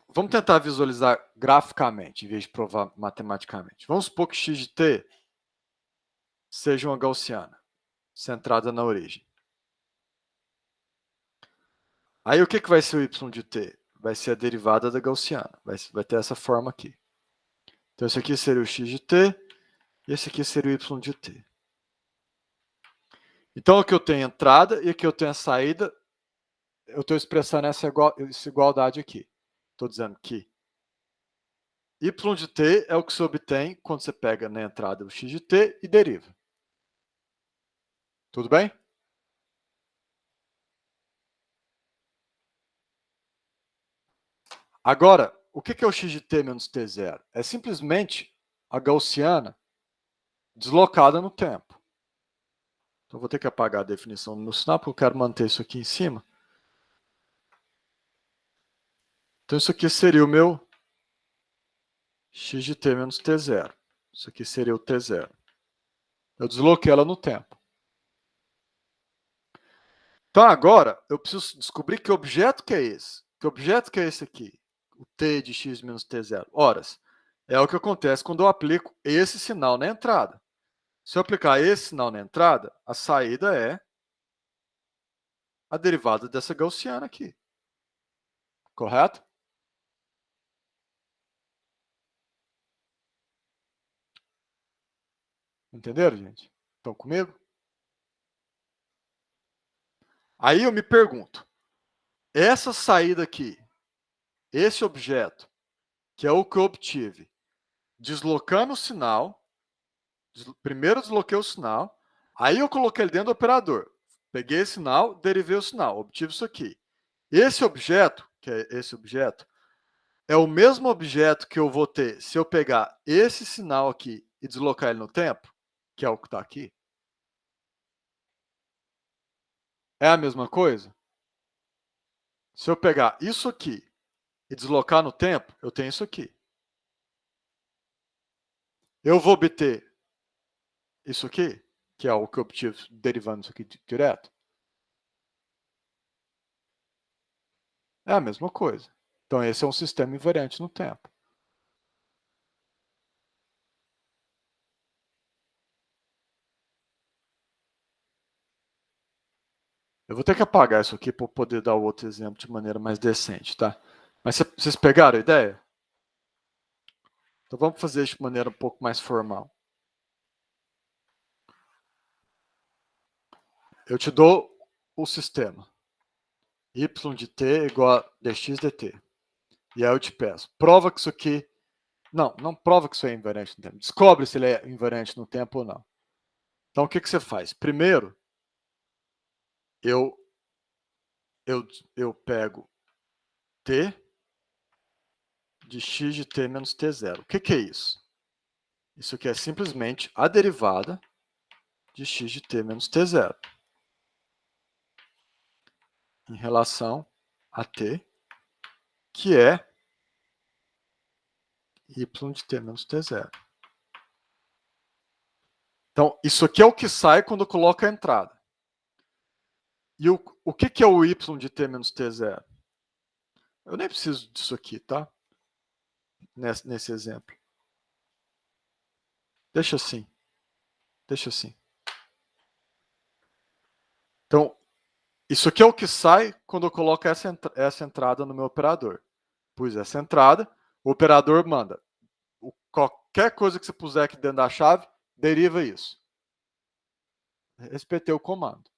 vamos tentar visualizar graficamente, em vez de provar matematicamente. Vamos supor que x de t seja uma gaussiana, centrada na origem. Aí o que vai ser o y de t? Vai ser a derivada da gaussiana. Vai ter essa forma aqui. Então esse aqui seria o x de t, e esse aqui seria o y de t. Então aqui eu tenho a entrada e aqui eu tenho a saída. Eu estou expressando essa igualdade aqui. Estou dizendo que y de t é o que se obtém quando você pega na entrada o x de t e deriva. Tudo bem? Agora, o que é o x de t menos t0? É simplesmente a gaussiana deslocada no tempo. Então, vou ter que apagar a definição do meu sinal, porque eu quero manter isso aqui em cima. Então, isso aqui seria o meu x de t menos t0. Isso aqui seria o t0. Eu desloquei ela no tempo. Então, agora, eu preciso descobrir que objeto que é esse. Que objeto que é esse aqui? O t de x menos t0. Horas, é o que acontece quando eu aplico esse sinal na entrada. Se eu aplicar esse sinal na entrada, a saída é a derivada dessa gaussiana aqui. Correto? Entenderam, gente? Estão comigo? Aí eu me pergunto, essa saída aqui, esse objeto, que é o que eu obtive, deslocando o sinal, primeiro eu desloquei o sinal, aí eu coloquei ele dentro do operador. Peguei esse sinal, derivei o sinal, obtive isso aqui. Esse objeto, que é esse objeto, é o mesmo objeto que eu vou ter se eu pegar esse sinal aqui e deslocar ele no tempo, que é o que está aqui. É a mesma coisa? Se eu pegar isso aqui e deslocar no tempo, eu tenho isso aqui. Eu vou obter isso aqui, que é o que eu obtive derivando isso aqui direto. É a mesma coisa. Então, esse é um sistema invariante no tempo. Eu vou ter que apagar isso aqui para poder dar o outro exemplo de maneira mais decente, tá? Mas vocês pegaram a ideia? Então vamos fazer isso de maneira um pouco mais formal. Eu te dou o sistema. Y de t igual a dx dt. E aí eu te peço, prova que isso aqui... Não prova que isso é invariante no tempo. Descobre se ele é invariante no tempo ou não. Então o que você faz? Primeiro, eu pego t de x de t menos t0. O que é isso? Isso aqui é simplesmente a derivada de x de t menos t0 em relação a t, que é y de t menos t0. Então, isso aqui é o que sai quando eu coloco a entrada. E o que é o y de t menos t0? Eu nem preciso disso aqui, tá? Nesse exemplo. Deixa assim. Deixa assim. Então, isso aqui é o que sai quando eu coloco essa entrada no meu operador. Pus essa entrada, o operador manda. Qualquer coisa que você puser aqui dentro da chave, deriva isso. Respeitei o comando.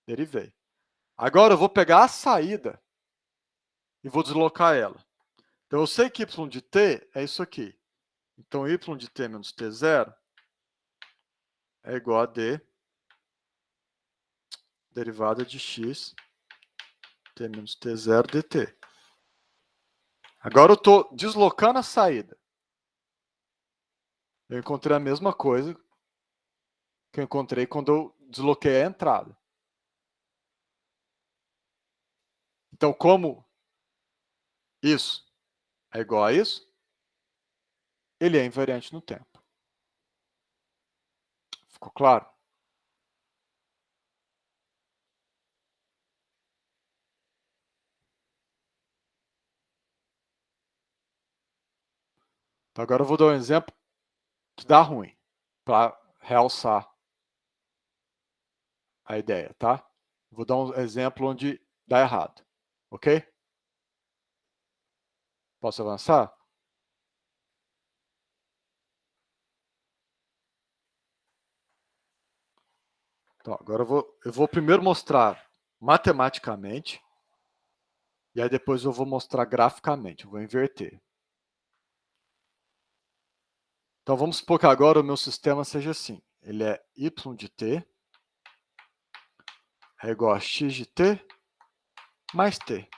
Derivei. Agora eu vou pegar a saída e vou deslocar ela. Então eu sei que y de t é isso aqui. Então y de t menos t0 é igual a d derivada de x t menos t0 dt. Agora eu estou deslocando a saída. Eu encontrei a mesma coisa que eu encontrei quando eu desloquei a entrada. Então, como isso é igual a isso, ele é invariante no tempo. Ficou claro? Então, agora eu vou dar um exemplo que dá ruim, para realçar a ideia, tá? Vou dar um exemplo onde dá errado, ok? Posso avançar? Então, agora eu vou primeiro mostrar matematicamente, e aí depois eu vou mostrar graficamente, eu vou inverter. Então vamos supor que agora o meu sistema seja assim. Ele é y de t é igual a x de t mais t.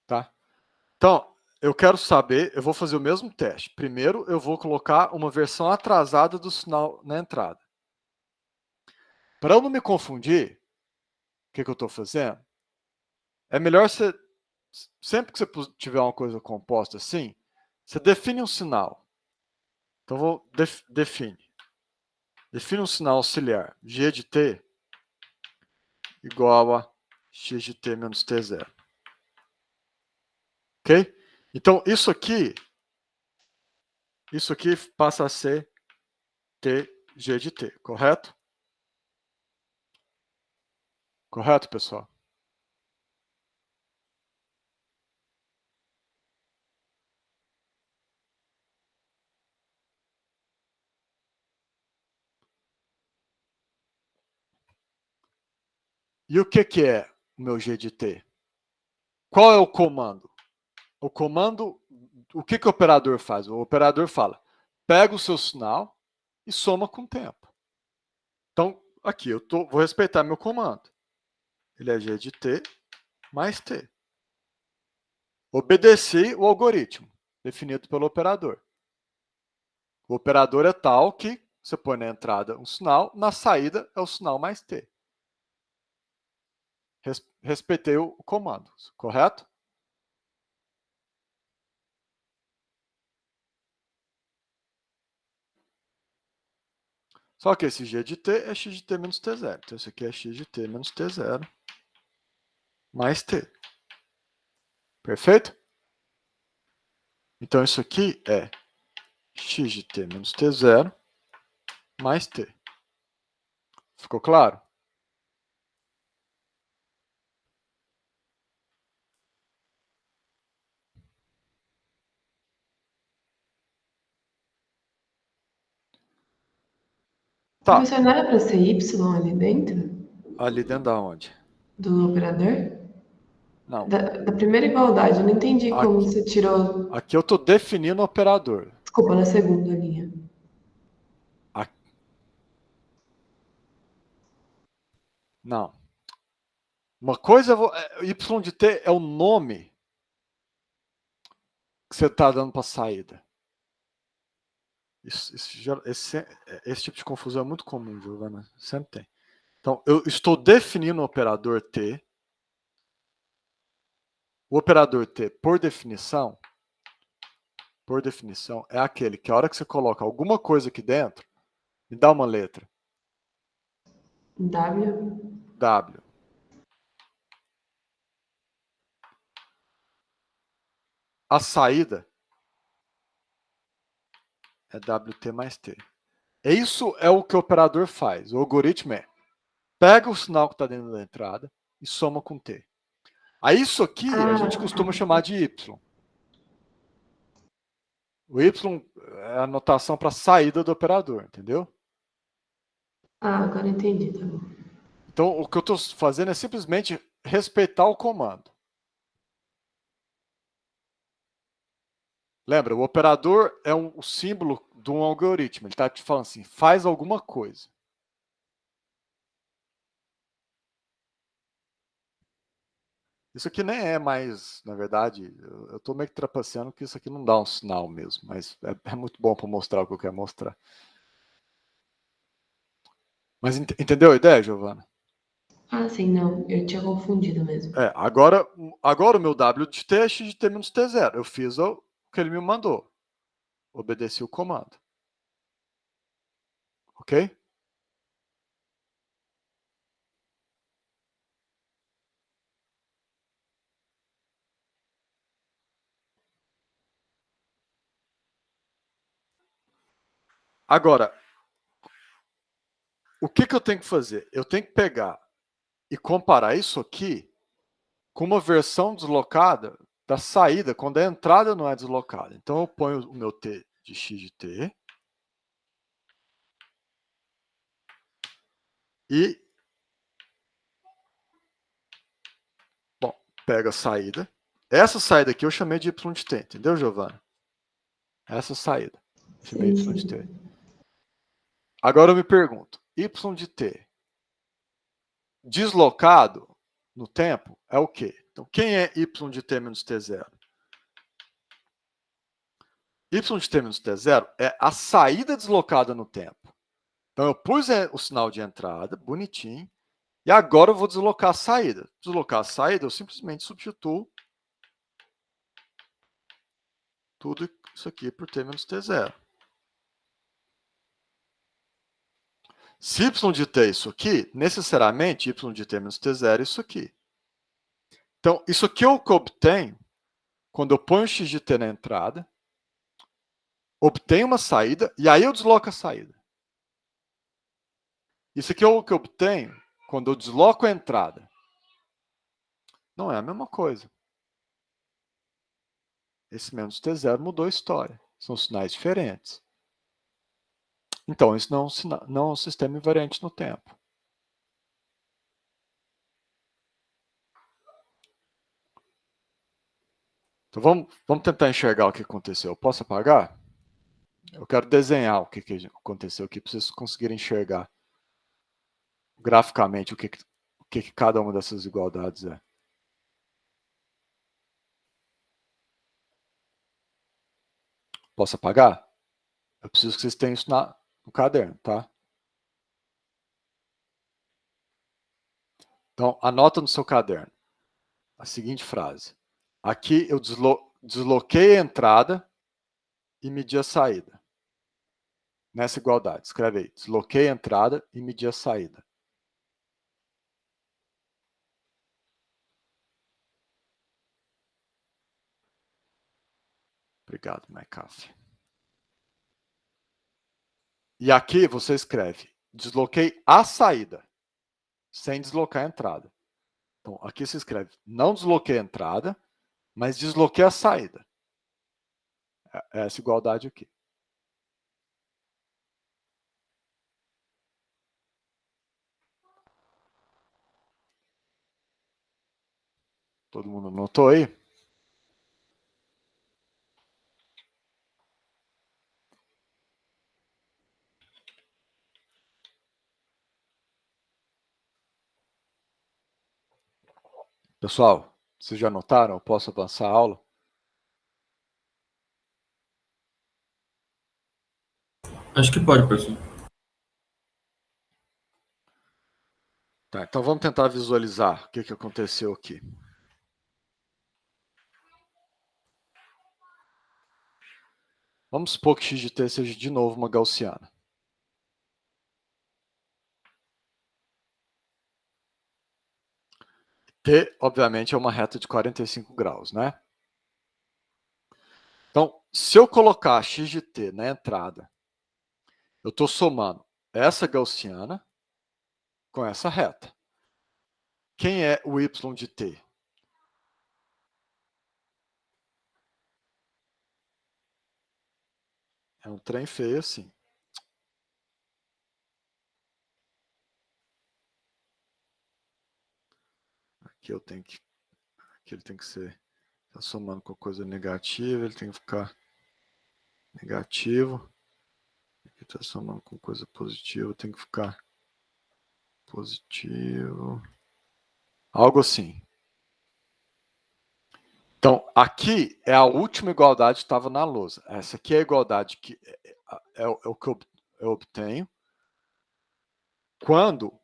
Tá? Então, eu quero saber, eu vou fazer o mesmo teste. Primeiro, eu vou colocar uma versão atrasada do sinal na entrada. Para eu não me confundir, o que eu estou fazendo? É melhor você, sempre que você tiver uma coisa composta assim, você define um sinal. Então, vou define um sinal auxiliar, g de t igual a x de t menos t0. Ok? Então, isso aqui passa a ser tg de t, correto? Correto, pessoal? E o que é o meu g de t? Qual é o comando? O comando, o que o operador faz? O operador fala, pega o seu sinal e soma com o tempo. Então, aqui, vou respeitar meu comando. Ele é g de t mais t. Obedeci o algoritmo definido pelo operador. O operador é tal que você põe na entrada um sinal, na saída é o sinal mais t. Respeitei o comando, correto? Só que esse g de t é x de t menos t0. Então, isso aqui é x de t menos t0 mais t. Perfeito? Então, isso aqui é x de t menos t0 mais t. Ficou claro? Tá. Professor, não era para ser Y ali dentro? Ali dentro da onde? Do operador? Não. Da primeira igualdade, eu não entendi como Aqui, você tirou. aqui eu estou definindo o operador. Desculpa, na segunda linha. Aqui. Não. Uma coisa, Y de T é o nome que você está dando para a saída. Esse tipo de confusão é muito comum, Giovana. Sempre tem. Então, eu estou definindo o operador T. O operador T, por definição, é aquele que a hora que você coloca alguma coisa aqui dentro, me dá uma letra. W. W. A saída é WT mais T. Isso é o que o operador faz. O algoritmo pega o sinal que está dentro da entrada e soma com T. Aí isso aqui a gente costuma chamar de Y. O Y é a notação para a saída do operador, entendeu? Agora entendi, tá bom. Então, o que eu estou fazendo é simplesmente respeitar o comando. Lembra, o operador é o símbolo de um algoritmo. Ele está te falando assim, faz alguma coisa. Isso aqui nem é mais, na verdade, eu estou meio que trapaceando que isso aqui não dá um sinal mesmo, mas é muito bom para mostrar o que eu quero mostrar. Mas entendeu a ideia, Giovana? Sim, não. Eu tinha confundido mesmo. Agora o meu W de T é X de T menos T0. Eu fiz o que ele me mandou. Obedeci o comando. Ok? Agora, o que eu tenho que fazer? Eu tenho que pegar e comparar isso aqui com uma versão deslocada da saída, quando a entrada não é deslocada. Então, eu ponho o meu T de X de T e, bom, pega a saída. Essa saída aqui eu chamei de Y de T, entendeu, Giovana? Essa saída. Chamei de Y de T. Agora eu me pergunto, Y de T deslocado no tempo é o quê? Então, quem é Y de T menos T0? Y de T menos T0 é a saída deslocada no tempo. Então, eu pus o sinal de entrada, bonitinho, e agora eu vou deslocar a saída. Deslocar a saída, eu simplesmente substituo tudo isso aqui por T menos T0. Se Y de T é isso aqui, necessariamente Y de T menos T0 é isso aqui. Então, isso aqui é o que eu obtenho quando eu ponho X de T na entrada, obtenho uma saída, e aí eu desloco a saída. Isso aqui é o que eu obtenho quando eu desloco a entrada. Não é a mesma coisa. Esse menos T0 mudou a história. São sinais diferentes. Então, isso não é um sistema invariante no tempo. Então, vamos tentar enxergar o que aconteceu. Posso apagar? Eu quero desenhar o que aconteceu aqui, para vocês conseguirem enxergar graficamente o que cada uma dessas igualdades é. Posso apagar? Eu preciso que vocês tenham isso no caderno, tá? Então, anota no seu caderno a seguinte frase. Aqui eu desloquei a entrada e medi a saída. Nessa igualdade, escreve aí. Desloquei a entrada e medi a saída. Obrigado, McAfee. E aqui você escreve Desloquei a saída, sem deslocar a entrada. Então, aqui se escreve, não desloquei a entrada, mas desloquei a saída. É essa igualdade aqui. Todo mundo notou aí? Pessoal, vocês já notaram? Eu posso avançar a aula? Acho que pode, professor. Tá, então vamos tentar visualizar o que aconteceu aqui. Vamos supor que x de t seja de novo uma gaussiana. T, obviamente, é uma reta de 45 graus, né? Então, se eu colocar x de t na entrada, eu estou somando essa gaussiana com essa reta. Quem é o y de t? É um trem feio assim. Aqui ele tem que ser, tá somando com coisa negativa, ele tem que ficar negativo. Aqui está somando com coisa positiva, tem que ficar positivo. Algo assim. Então, aqui é a última igualdade que estava na lousa. Essa aqui é a igualdade que é o que eu obtenho quando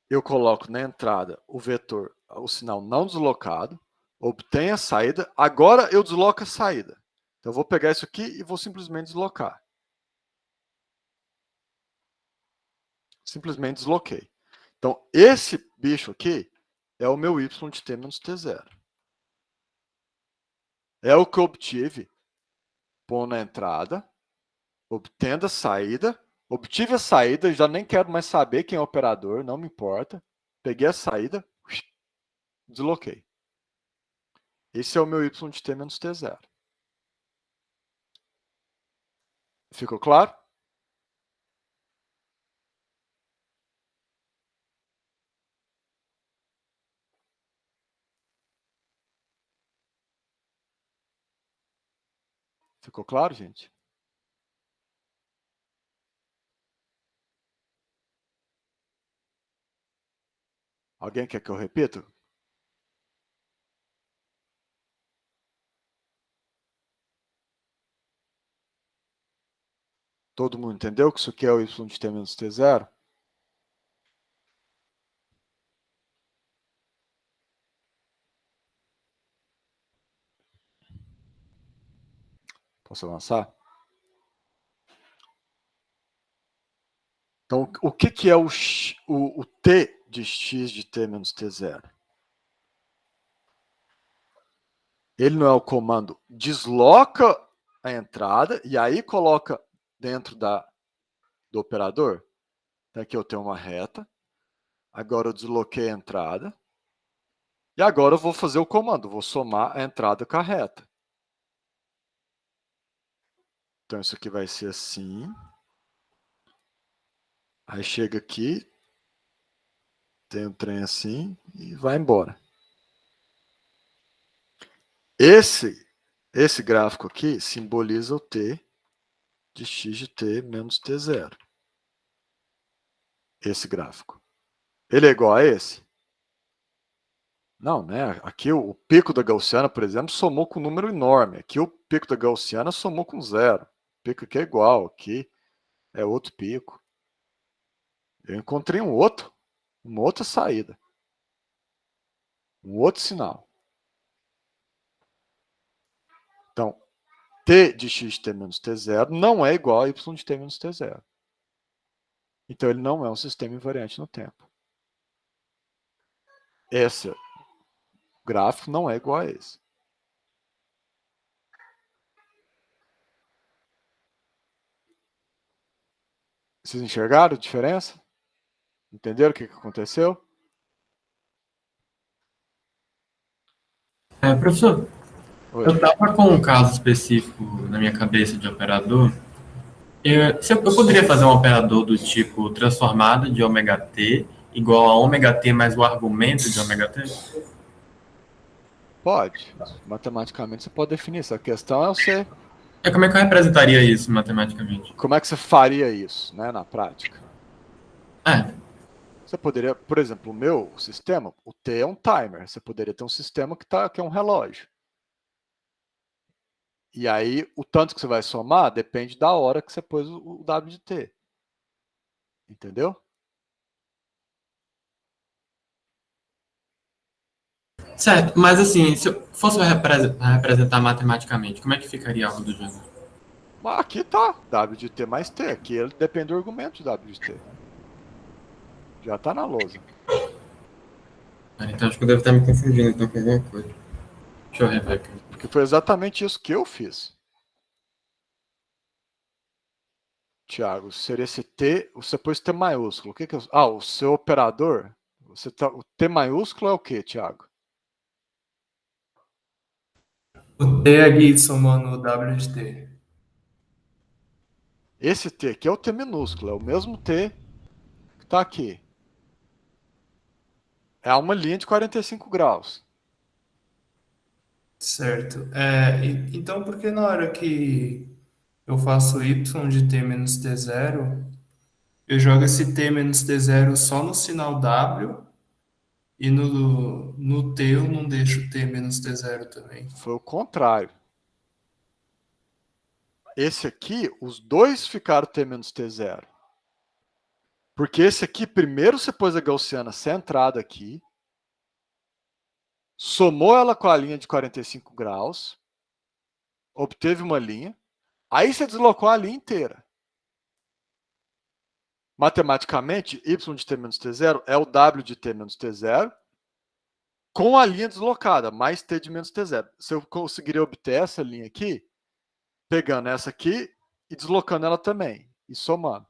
eu coloco na entrada o vetor, o sinal não deslocado, obtenho a saída, agora eu desloco a saída. Então, eu vou pegar isso aqui e vou simplesmente deslocar. Simplesmente desloquei. Então, esse bicho aqui é o meu y de t menos t0. É o que eu obtive pondo a entrada, obtendo a saída, obtive a saída, já nem quero mais saber quem é o operador, não me importa. Peguei a saída, desloquei. Esse é o meu y de t menos t0. Ficou claro? Ficou claro, gente? Alguém quer que eu repita? Todo mundo entendeu que isso aqui é o y de t menos t0? Posso avançar? Então, o que é o t de x de t menos t0? Ele não é o comando desloca a entrada e aí coloca dentro do operador? Então, aqui eu tenho uma reta. Agora eu desloquei a entrada. E agora eu vou fazer o comando. Vou somar a entrada com a reta. Então, isso aqui vai ser assim. Aí chega aqui. Tem um trem assim e vai embora. Esse gráfico aqui simboliza o t de x de t menos t0. Esse gráfico. Ele é igual a esse? Não, né? Aqui o pico da gaussiana, por exemplo, somou com um número enorme. Aqui o pico da gaussiana somou com zero. O pico aqui é igual, aqui é outro pico. Eu encontrei uma outra saída. Um outro sinal. Então, t de x de t menos t0 não é igual a y de t menos t0. Então, ele não é um sistema invariante no tempo. Esse gráfico não é igual a esse. Vocês enxergaram a diferença? Entenderam o que aconteceu? Professor, Oi. eu estava com um caso específico na minha cabeça de operador. Eu poderia fazer um operador do tipo transformada de ômega t igual a ômega t mais o argumento de ômega t? Pode. Matematicamente você pode definir isso. A questão é você. Como é que eu representaria isso matematicamente? Como é que você faria isso, né, na prática? É, Você poderia, por exemplo, o meu sistema, o T é um timer. Você poderia ter um sistema que é um relógio. E aí, o tanto que você vai somar depende da hora que você pôs o W de T. Entendeu? certo, mas assim, se eu fosse representar matematicamente, como é que ficaria algo do gênero? Mas aqui tá, W de T mais T. Aqui ele depende do argumento de W de T. Já tá na lousa. Então acho que eu devo estar me confundindo então, com alguma coisa. Deixa eu rever aqui. Porque foi exatamente isso que eu fiz. Tiago, seria esse T, você pôs T maiúsculo. O que eu... Ah, o seu operador, o T maiúsculo é o que, Tiago? O T aqui somando o W de T. Esse T aqui é o T minúsculo, é o mesmo T que está aqui. É uma linha de 45 graus. Certo. Então, por que na hora que eu faço y de t menos t0, eu jogo esse t menos t0 só no sinal W e no t eu não deixo t menos t0 também? Foi o contrário. Esse aqui, os dois ficaram T menos T0. Porque esse aqui, primeiro você pôs a gaussiana centrada aqui, somou ela com a linha de 45 graus, obteve uma linha, aí você deslocou a linha inteira. Matematicamente, y de t menos t0 é o w de t menos t0 com a linha deslocada, mais t de menos t0. Se eu conseguiria obter essa linha aqui, pegando essa aqui e deslocando ela também, e somando.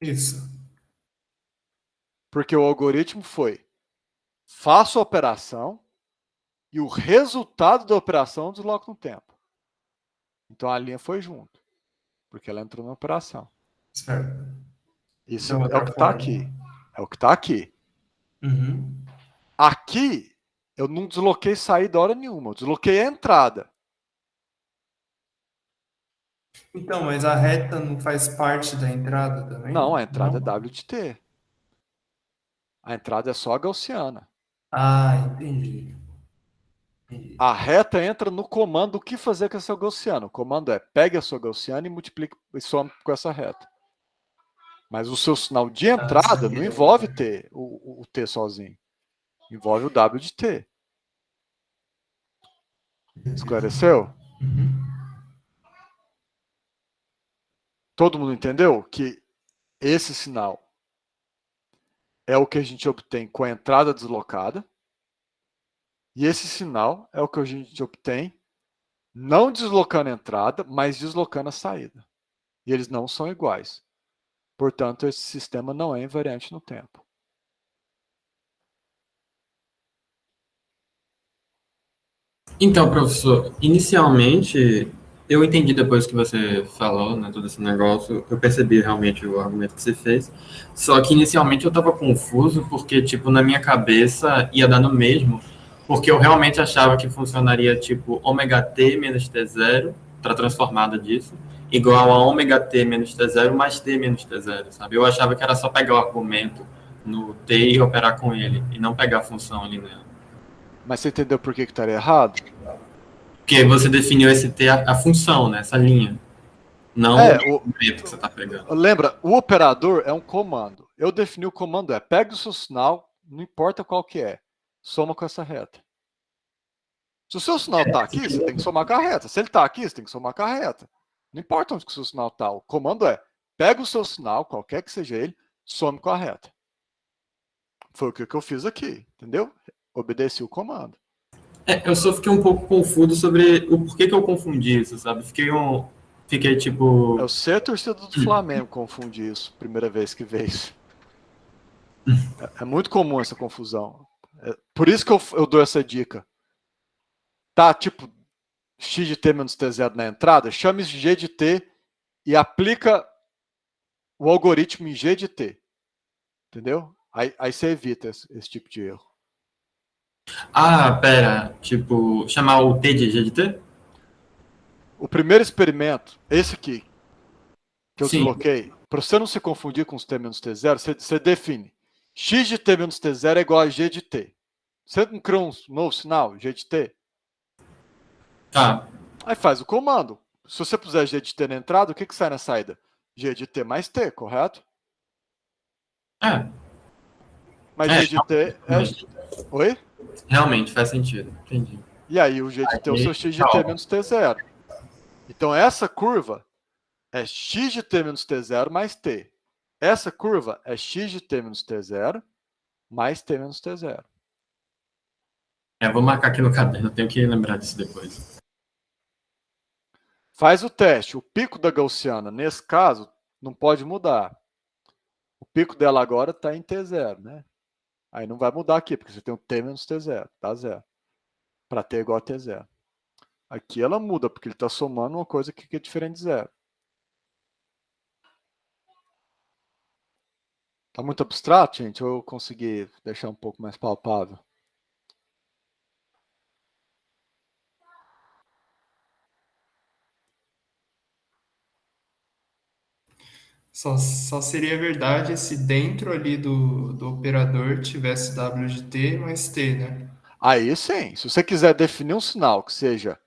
Isso. Porque o algoritmo foi, faço a operação e o resultado da operação eu desloco no tempo. Então a linha foi junto, porque ela entrou na operação. Certo. Isso Então, é o que está aqui. É o que está aqui. Uhum. Aqui, eu não desloquei saída hora nenhuma, eu desloquei a entrada. Então, mas a reta não faz parte da entrada também? Não, a entrada Não? é W de T. A entrada é só a gaussiana. Ah, entendi. Entendi. A reta entra no comando o que fazer com essa gaussiana. O comando é pegue a sua gaussiana e multiplique e some com essa reta. Mas o seu sinal de entrada não envolve T, o T sozinho. Envolve o W de T. Esclareceu? Uhum. Todo mundo entendeu que esse sinal é o que a gente obtém com a entrada deslocada. E esse sinal é o que a gente obtém não deslocando a entrada, mas deslocando a saída. E eles não são iguais. Portanto, esse sistema não é invariante no tempo. Então, professor, inicialmente eu entendi depois que você falou, né, todo esse negócio, eu percebi realmente o argumento que você fez. Só que inicialmente eu estava confuso porque, tipo, na minha cabeça ia dar no mesmo, porque eu realmente achava que funcionaria tipo ômega t menos t0 para transformada disso, igual a ômega t menos t0 mais t menos t0, sabe? Eu achava que era só pegar o argumento no t e operar com ele, e não pegar a função ali nela. Mas você entendeu por que estaria errado? Porque você definiu esse T, a função, né? Essa linha. Não o argumento que você está pegando. Lembra, o operador é um comando. Eu defini o comando pegue o seu sinal, não importa qual que é, soma com essa reta. Se o seu sinal está aqui, você tem que somar com a reta. Se ele está aqui, você tem que somar com a reta. Não importa onde que o seu sinal está. O comando pega o seu sinal, qualquer que seja ele, some com a reta. Foi o que eu fiz aqui, entendeu? Obedeci o comando. Eu só fiquei um pouco confuso sobre o porquê que eu confundi isso, sabe? Fiquei fiquei tipo. Eu sei a torcida do Flamengo confunde isso, primeira vez que vê isso. É muito comum essa confusão. Por isso que eu dou essa dica. Tá, tipo, x de t menos t0 na entrada, chame g de t e aplica o algoritmo em g de t. Entendeu? Aí você evita esse tipo de erro. Ah, pera. Tipo, chamar o T de G de T? O primeiro experimento, esse aqui, que eu Sim. desloquei, para você não se confundir com os t menos t0, você define x de t menos t0 é igual a g de t. Você não cria um novo sinal, g de t? Tá. Aí faz o comando. Se você puser g de t na entrada, o que sai na saída? G de t mais t, correto? É. Mas É, g de t é... realmente. Oi? Realmente faz sentido. Entendi. E aí o g de t é o seu x de Tá t bom. menos t0. Então essa curva é x de t menos t0 mais t. Essa curva é x de t menos t0 mais t menos t0. Vou marcar aqui no caderno, eu tenho que lembrar disso depois. Faz o teste. O pico da gaussiana, nesse caso, não pode mudar. O pico dela agora está em t0, né? Aí não vai mudar aqui, porque você tem o t menos t0, dá zero. Para t igual a t0. Aqui ela muda, porque ele está somando uma coisa que é diferente de zero. Está muito abstrato, gente? Ou eu consegui deixar um pouco mais palpável? Só seria verdade se dentro ali do operador tivesse W de t mais t, né? Aí sim, se você quiser definir um sinal que seja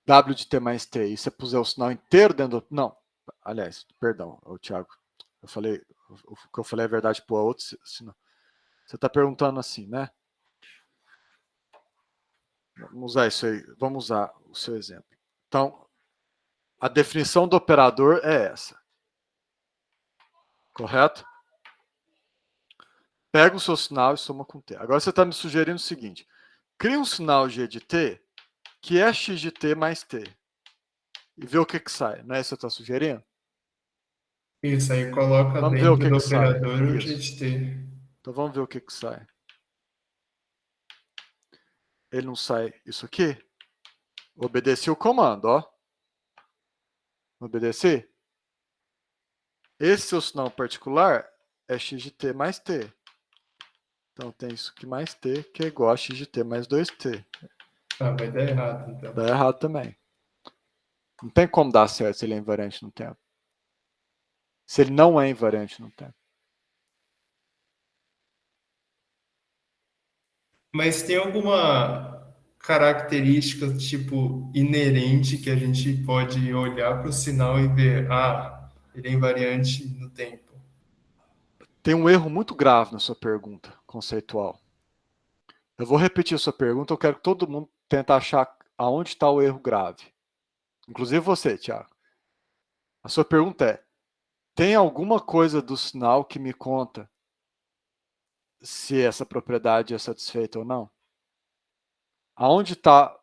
W de t mais t e você puser o sinal inteiro dentro do... Não, aliás, perdão, Thiago. O que eu falei é verdade para o outro sinal. Você está perguntando assim, né? Vamos usar isso aí. Vamos usar o seu exemplo. Então, a definição do operador é essa. Correto? Pega o seu sinal e soma com t. Agora você está me sugerindo o seguinte. Cria um sinal g de t que é x de t mais t. E vê o que sai. Não é isso que você está sugerindo? Isso, aí coloca Vamos ver o dentro que do sai. operador o Isso. g de t. Então vamos ver o que sai. Ele não sai isso aqui? Obedeci o comando, ó. Obedeci? Esse seu sinal particular é x de t mais t. Então tem isso aqui mais t, que é igual a x de t mais 2t. Ah, vai dar errado, então. Dá errado também. Não tem como dar certo se ele é invariante no tempo. Se ele não é invariante no tempo. Mas tem alguma característica, tipo, inerente que a gente pode olhar para o sinal e ver, ah, ele é invariante no tempo. Tem um erro muito grave na sua pergunta conceitual. Eu vou repetir a sua pergunta, eu quero que todo mundo tente achar aonde está o erro grave. Inclusive você, Thiago. A sua pergunta é, tem alguma coisa do sinal que me conta se essa propriedade é satisfeita ou não? Aonde está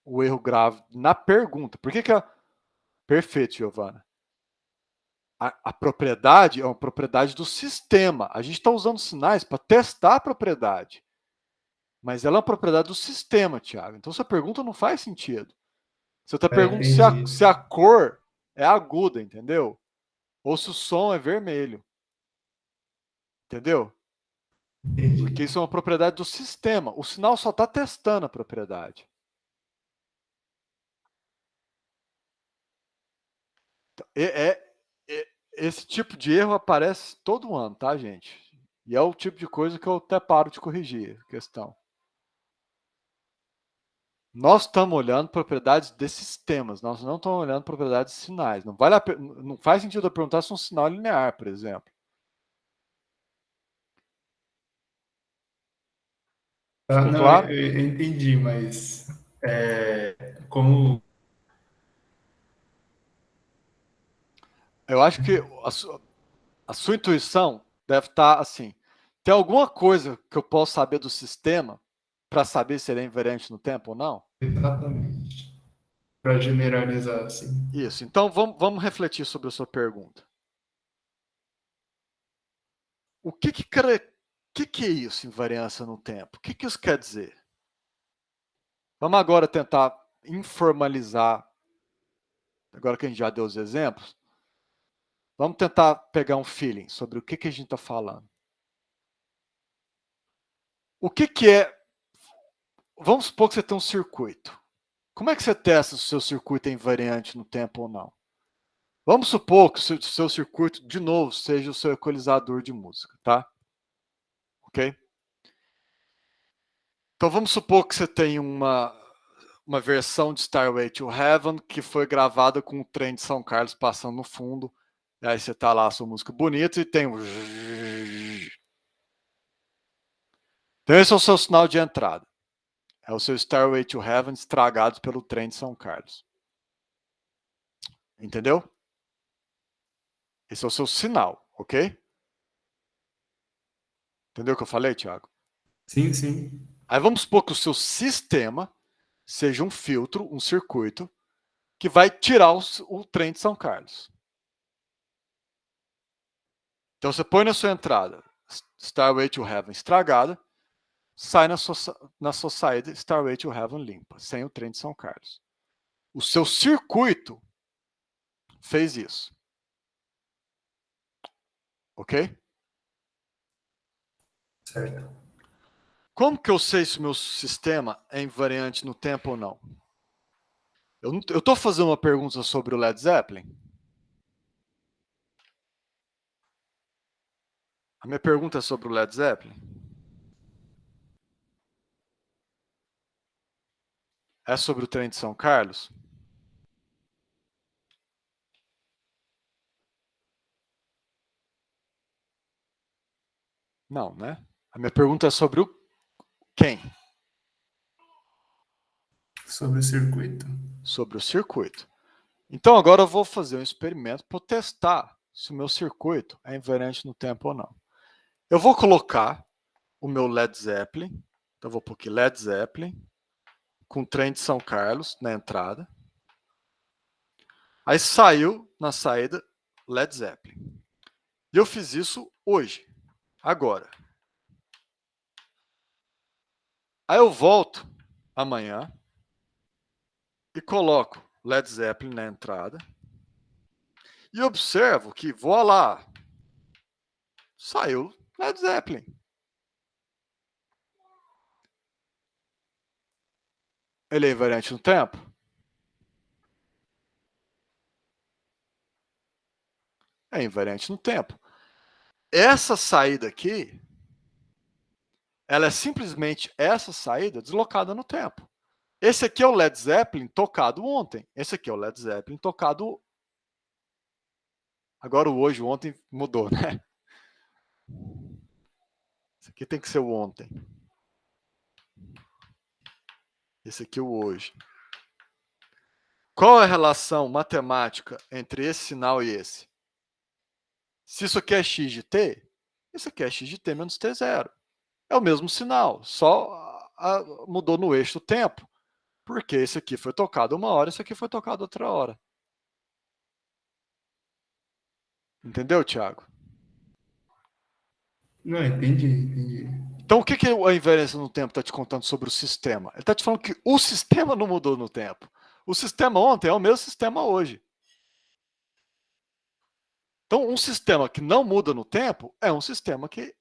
o erro grave na pergunta? Por que que Perfeito, Giovana. A propriedade é uma propriedade do sistema. A gente está usando sinais para testar a propriedade. Mas ela é uma propriedade do sistema, Thiago. Então, sua pergunta não faz sentido. Você está perguntando Entendi. se a cor é aguda, entendeu? Ou se o som é vermelho. Entendeu? Entendi. Porque isso é uma propriedade do sistema. O sinal só está testando a propriedade. Esse tipo de erro aparece todo ano, tá, gente? E é o tipo de coisa que eu até paro de corrigir a questão. Nós estamos olhando propriedades de sistemas, nós não estamos olhando propriedades de sinais. Não faz sentido eu perguntar se um sinal é linear, por exemplo. Ah, Ficou não, claro? eu entendi, mas como Eu acho que a sua intuição deve estar assim. Tem alguma coisa que eu posso saber do sistema para saber se ele é invariante no tempo ou não? exatamente. para generalizar, assim. Isso. Então, vamos refletir sobre a sua pergunta. O que é isso, invariância no tempo? O que isso quer dizer? Vamos agora tentar informalizar, agora que a gente já deu os exemplos, vamos tentar pegar um feeling sobre o que a gente está falando. O que é... Vamos supor que você tem um circuito. Como é que você testa se o seu circuito é invariante no tempo ou não? Vamos supor que o seu circuito, de novo, seja o seu equalizador de música, tá? Ok? Então vamos supor que você tem uma versão de Stairway to Heaven que foi gravada com o trem de São Carlos passando no fundo. E aí você tá lá, a sua música bonita e tem um... Então esse é o seu sinal de entrada. É o seu Stairway to Heaven estragado pelo trem de São Carlos. Entendeu? Esse é o seu sinal, ok? Entendeu o que eu falei, Thiago? Sim, sim. Aí vamos supor que o seu sistema seja um filtro, um circuito, que vai tirar o trem de São Carlos. Então você põe na sua entrada Stairway to Heaven estragada, sai na sua saída Stairway to Heaven limpa, sem o trem de São Carlos. O seu circuito fez isso. Ok? Certo. Como que eu sei se o meu sistema é invariante no tempo ou não? Eu estou fazendo uma pergunta sobre o Led Zeppelin? A minha pergunta é sobre o Led Zeppelin? É sobre o trem de São Carlos? Não, né? A minha pergunta é sobre o quem? Sobre o circuito. Sobre o circuito. Então agora eu vou fazer um experimento para testar se o meu circuito é invariante no tempo ou não. Eu vou colocar o meu Led Zeppelin, então eu vou pôr aqui Led Zeppelin, com trem de São Carlos na entrada. Aí saiu na saída Led Zeppelin. E eu fiz isso hoje, agora. Aí eu volto amanhã e coloco Led Zeppelin na entrada. E observo que, vou lá, saiu Led Zeppelin. Ele é invariante no tempo? É invariante no tempo. Essa saída aqui, ela é simplesmente essa saída deslocada no tempo. Esse aqui é o Led Zeppelin tocado ontem. Esse aqui é o Led Zeppelin tocado... Agora o hoje, o ontem mudou, né? Esse aqui tem que ser o ontem. Esse aqui é o hoje. Qual é a relação matemática entre esse sinal e esse? Se isso aqui é x de t, isso aqui é x de t menos t0. É o mesmo sinal, só mudou no eixo do tempo. Porque esse aqui foi tocado uma hora, esse aqui foi tocado outra hora. Entendeu, Thiago? Não, entendi. Então, o que a invariância no tempo está te contando sobre o sistema? Ele está te falando que o sistema não mudou no tempo. O sistema ontem é o mesmo sistema hoje. Então, um sistema que não muda no tempo é um sistema que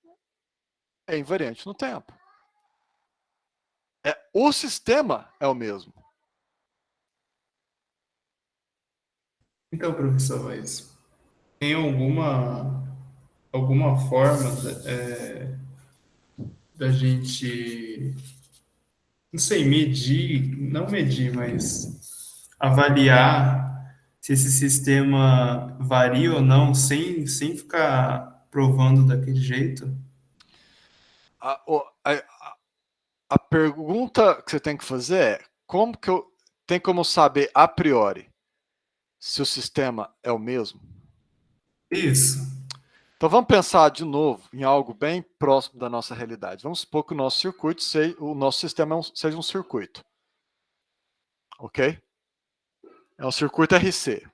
é invariante no tempo. O sistema é o mesmo. Então, professor, mas tem alguma forma da gente, não sei, não medir, mas avaliar se esse sistema varia ou não, sem ficar provando daquele jeito? A pergunta que você tem que fazer é: tem como saber a priori se o sistema é o mesmo? Isso. Então vamos pensar de novo em algo bem próximo da nossa realidade. Vamos supor que o nosso circuito, o nosso sistema seja um circuito. Ok? É um circuito RC.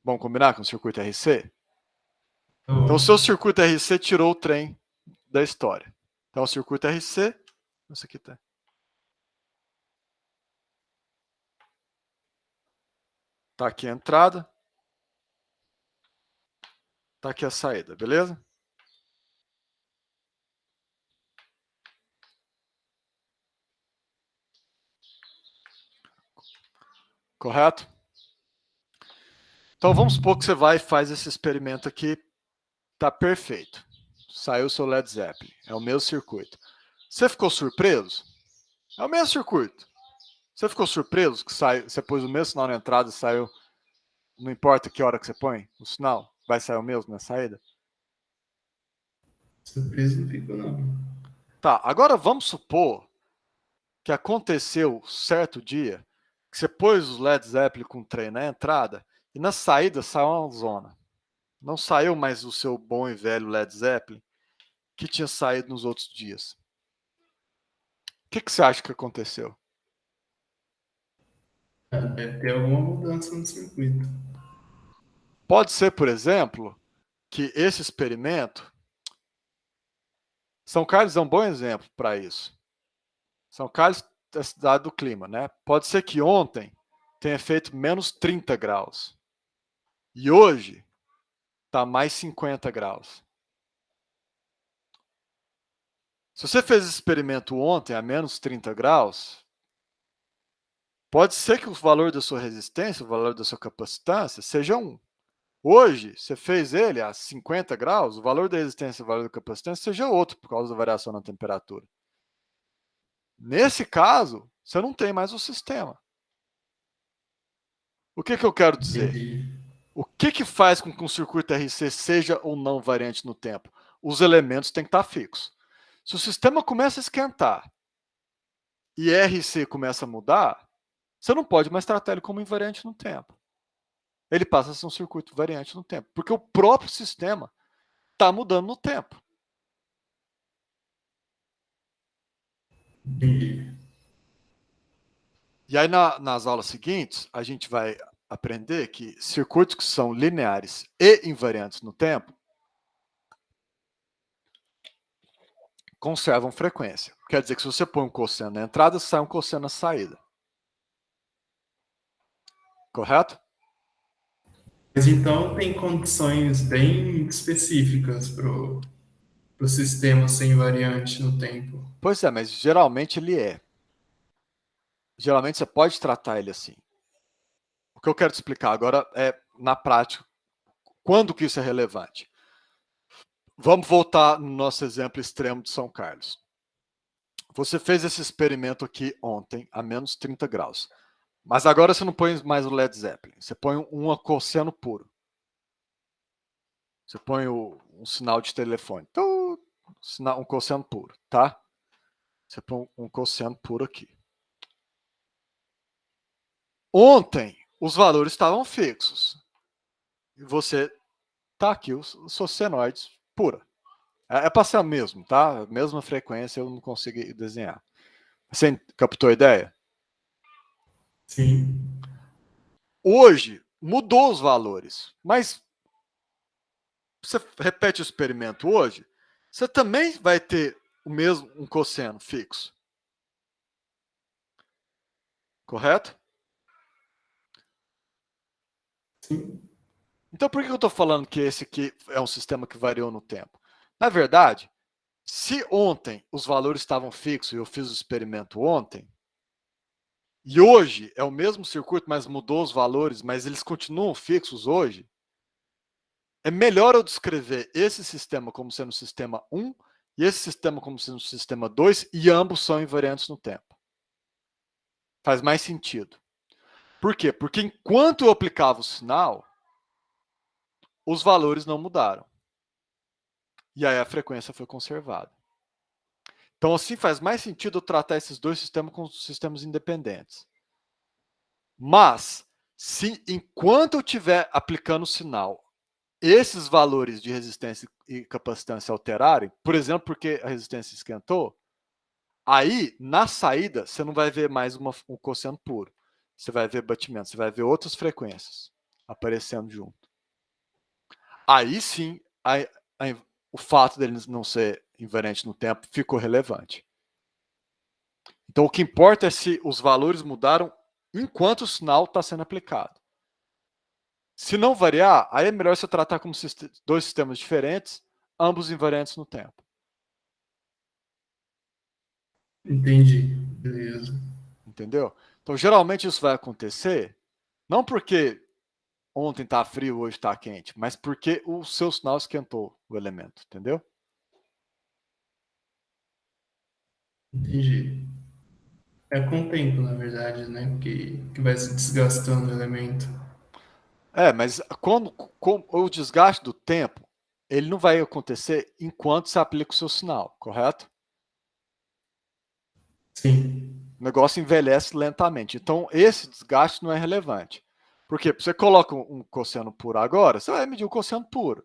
Vamos combinar com o circuito RC? Então, o seu circuito RC tirou o trem da história. Então, o circuito RC, isso aqui tá. Tá aqui a entrada. Tá aqui a saída, beleza? Correto? Então, vamos supor que você vai e faz esse experimento aqui. Tá perfeito. Saiu o seu Led Zeppelin. É o mesmo circuito. Você ficou surpreso? É o mesmo circuito. Você ficou surpreso que você pôs o mesmo sinal na entrada e saiu... Não importa que hora que você põe o sinal, vai sair o mesmo na saída? Surpreso não fico, não. Tá, agora vamos supor que aconteceu certo dia que você pôs os Led Zeppelin com o trem na entrada e na saída saiu uma zona. Não saiu mais o seu bom e velho Led Zeppelin que tinha saído nos outros dias. O que você acha que aconteceu? Deve ter alguma mudança no circuito. Pode ser, por exemplo, que esse experimento... São Carlos é um bom exemplo para isso. São Carlos é a cidade do clima, né? Pode ser que ontem tenha feito menos 30 graus. E hoje está mais 50 graus. Se você fez esse experimento ontem a menos 30 graus, pode ser que o valor da sua resistência, o valor da sua capacitância, seja 1. Hoje, você fez ele a 50 graus, o valor da resistência e o valor da capacitância seja outro, por causa da variação na temperatura. Nesse caso, você não tem mais o sistema. O que eu quero dizer? Entendi. O que faz com que um circuito RC seja ou não variante no tempo? Os elementos têm que estar fixos. Se o sistema começa a esquentar e RC começa a mudar, você não pode mais tratar ele como invariante no tempo. Ele passa a ser um circuito variante no tempo, porque o próprio sistema está mudando no tempo. Entendi. E aí, nas aulas seguintes, a gente vai aprender que circuitos que são lineares e invariantes no tempo conservam frequência. Quer dizer que se você põe um cosseno na entrada, sai um cosseno na saída. Correto? Mas então tem condições bem específicas para o sistema ser invariante no tempo. Pois é, mas geralmente ele é. Geralmente você pode tratar ele assim. O que eu quero te explicar agora é, na prática, quando que isso é relevante. Vamos voltar no nosso exemplo extremo de São Carlos. Você fez esse experimento aqui ontem, a menos 30 graus. Mas agora você não põe mais o Led Zeppelin. Você põe um cosseno puro. Você põe um sinal de telefone. Um cosseno puro, tá? Você põe um cosseno puro aqui. Ontem, os valores estavam fixos. E você tá aqui, os senoides pura. É para ser o mesmo, tá? Mesma frequência, eu não consigo desenhar. Você captou a ideia? Sim. Hoje, mudou os valores. Mas você repete o experimento hoje, você também vai ter o mesmo um cosseno fixo. Correto? Sim. Então, por que eu estou falando que esse aqui é um sistema que variou no tempo? Na verdade, se ontem os valores estavam fixos e eu fiz o experimento ontem, e hoje é o mesmo circuito, mas mudou os valores, mas eles continuam fixos hoje, é melhor eu descrever esse sistema como sendo o sistema 1 e esse sistema como sendo o sistema 2, e ambos são invariantes no tempo. Faz mais sentido. Por quê? Porque enquanto eu aplicava o sinal, os valores não mudaram. E aí a frequência foi conservada. Então, assim, faz mais sentido eu tratar esses dois sistemas como sistemas independentes. Mas, se enquanto eu estiver aplicando o sinal, esses valores de resistência e capacitância alterarem, por exemplo, porque a resistência esquentou, aí, na saída, você não vai ver mais um cosseno puro. você vai ver batimento, você vai ver outras frequências aparecendo junto. Aí sim, o fato dele não ser invariante no tempo ficou relevante. Então, o que importa é se os valores mudaram enquanto o sinal está sendo aplicado. Se não variar, aí é melhor você tratar como dois sistemas diferentes, ambos invariantes no tempo. Entendi. Beleza. Entendeu? Então, geralmente isso vai acontecer, não porque ontem está frio, hoje está quente, mas porque o seu sinal esquentou o elemento, entendeu? Entendi. É com o tempo, na verdade, né? Que vai se desgastando o elemento. Mas quando o desgaste do tempo, ele não vai acontecer enquanto você aplica o seu sinal, correto? Sim. O negócio envelhece lentamente. Então, esse desgaste não é relevante. Por quê? Porque você coloca um cosseno puro agora, você vai medir o cosseno puro.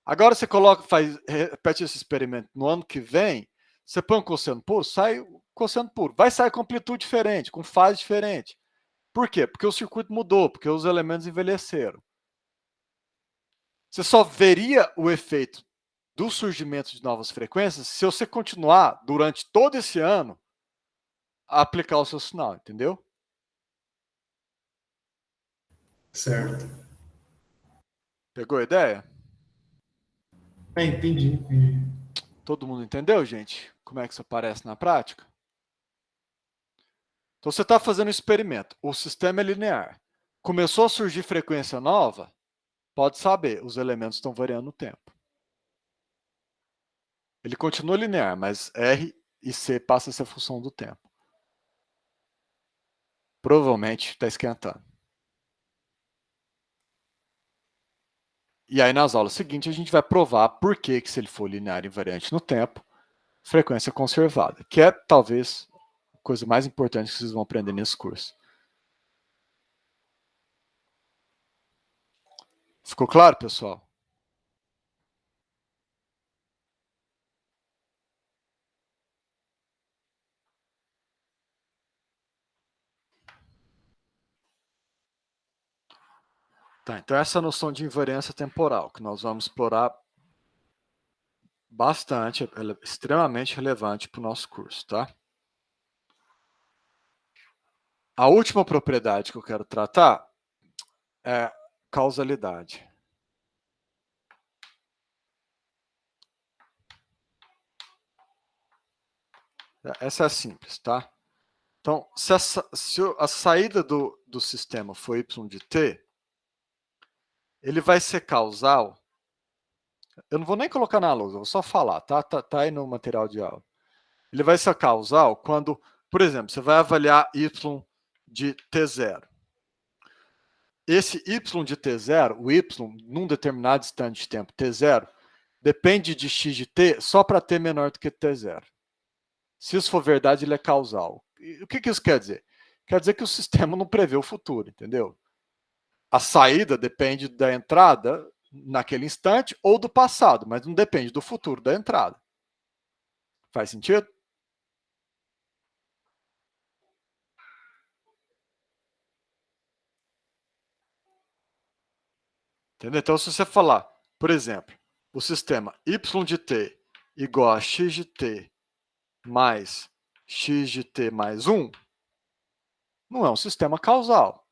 Agora você repete esse experimento no ano que vem, você põe um cosseno puro, sai o cosseno puro. Vai sair com amplitude diferente, com fase diferente. Por quê? Porque o circuito mudou, porque os elementos envelheceram. Você só veria o efeito do surgimento de novas frequências se você continuar, durante todo esse ano, a aplicar o seu sinal, entendeu? Certo. Pegou a ideia? Entendi, entendi. Todo mundo entendeu, gente? Como é que isso aparece na prática? Então, você está fazendo um experimento. O sistema é linear. Começou a surgir frequência nova, pode saber, os elementos estão variando no tempo. Ele continua linear, mas R e C passa a ser função do tempo. Provavelmente está esquentando. E aí, nas aulas seguintes, a gente vai provar por que se ele for linear invariante no tempo, frequência conservada, que é talvez a coisa mais importante que vocês vão aprender nesse curso. Ficou claro, pessoal? Tá, então essa noção de invariância temporal, que nós vamos explorar bastante, ela é extremamente relevante para o nosso curso, tá? A última propriedade que eu quero tratar é causalidade. Essa é simples, tá? Então, se a saída do sistema for y de t, ele vai ser causal. Eu não vou nem colocar na lousa, vou só falar, tá? Tá aí no material de aula. Ele vai ser causal quando, por exemplo, você vai avaliar y de t0. Esse y de t0, o y num determinado instante de tempo t0, depende de x de t só para t menor do que t0. Se isso for verdade, ele é causal. E o que isso quer dizer? Quer dizer que o sistema não prevê o futuro, entendeu? A saída depende da entrada naquele instante ou do passado, mas não depende do futuro da entrada. Faz sentido? Entendeu? Então, se você falar, por exemplo, o sistema y de t igual a x de t mais x de t mais 1, não é um sistema causal.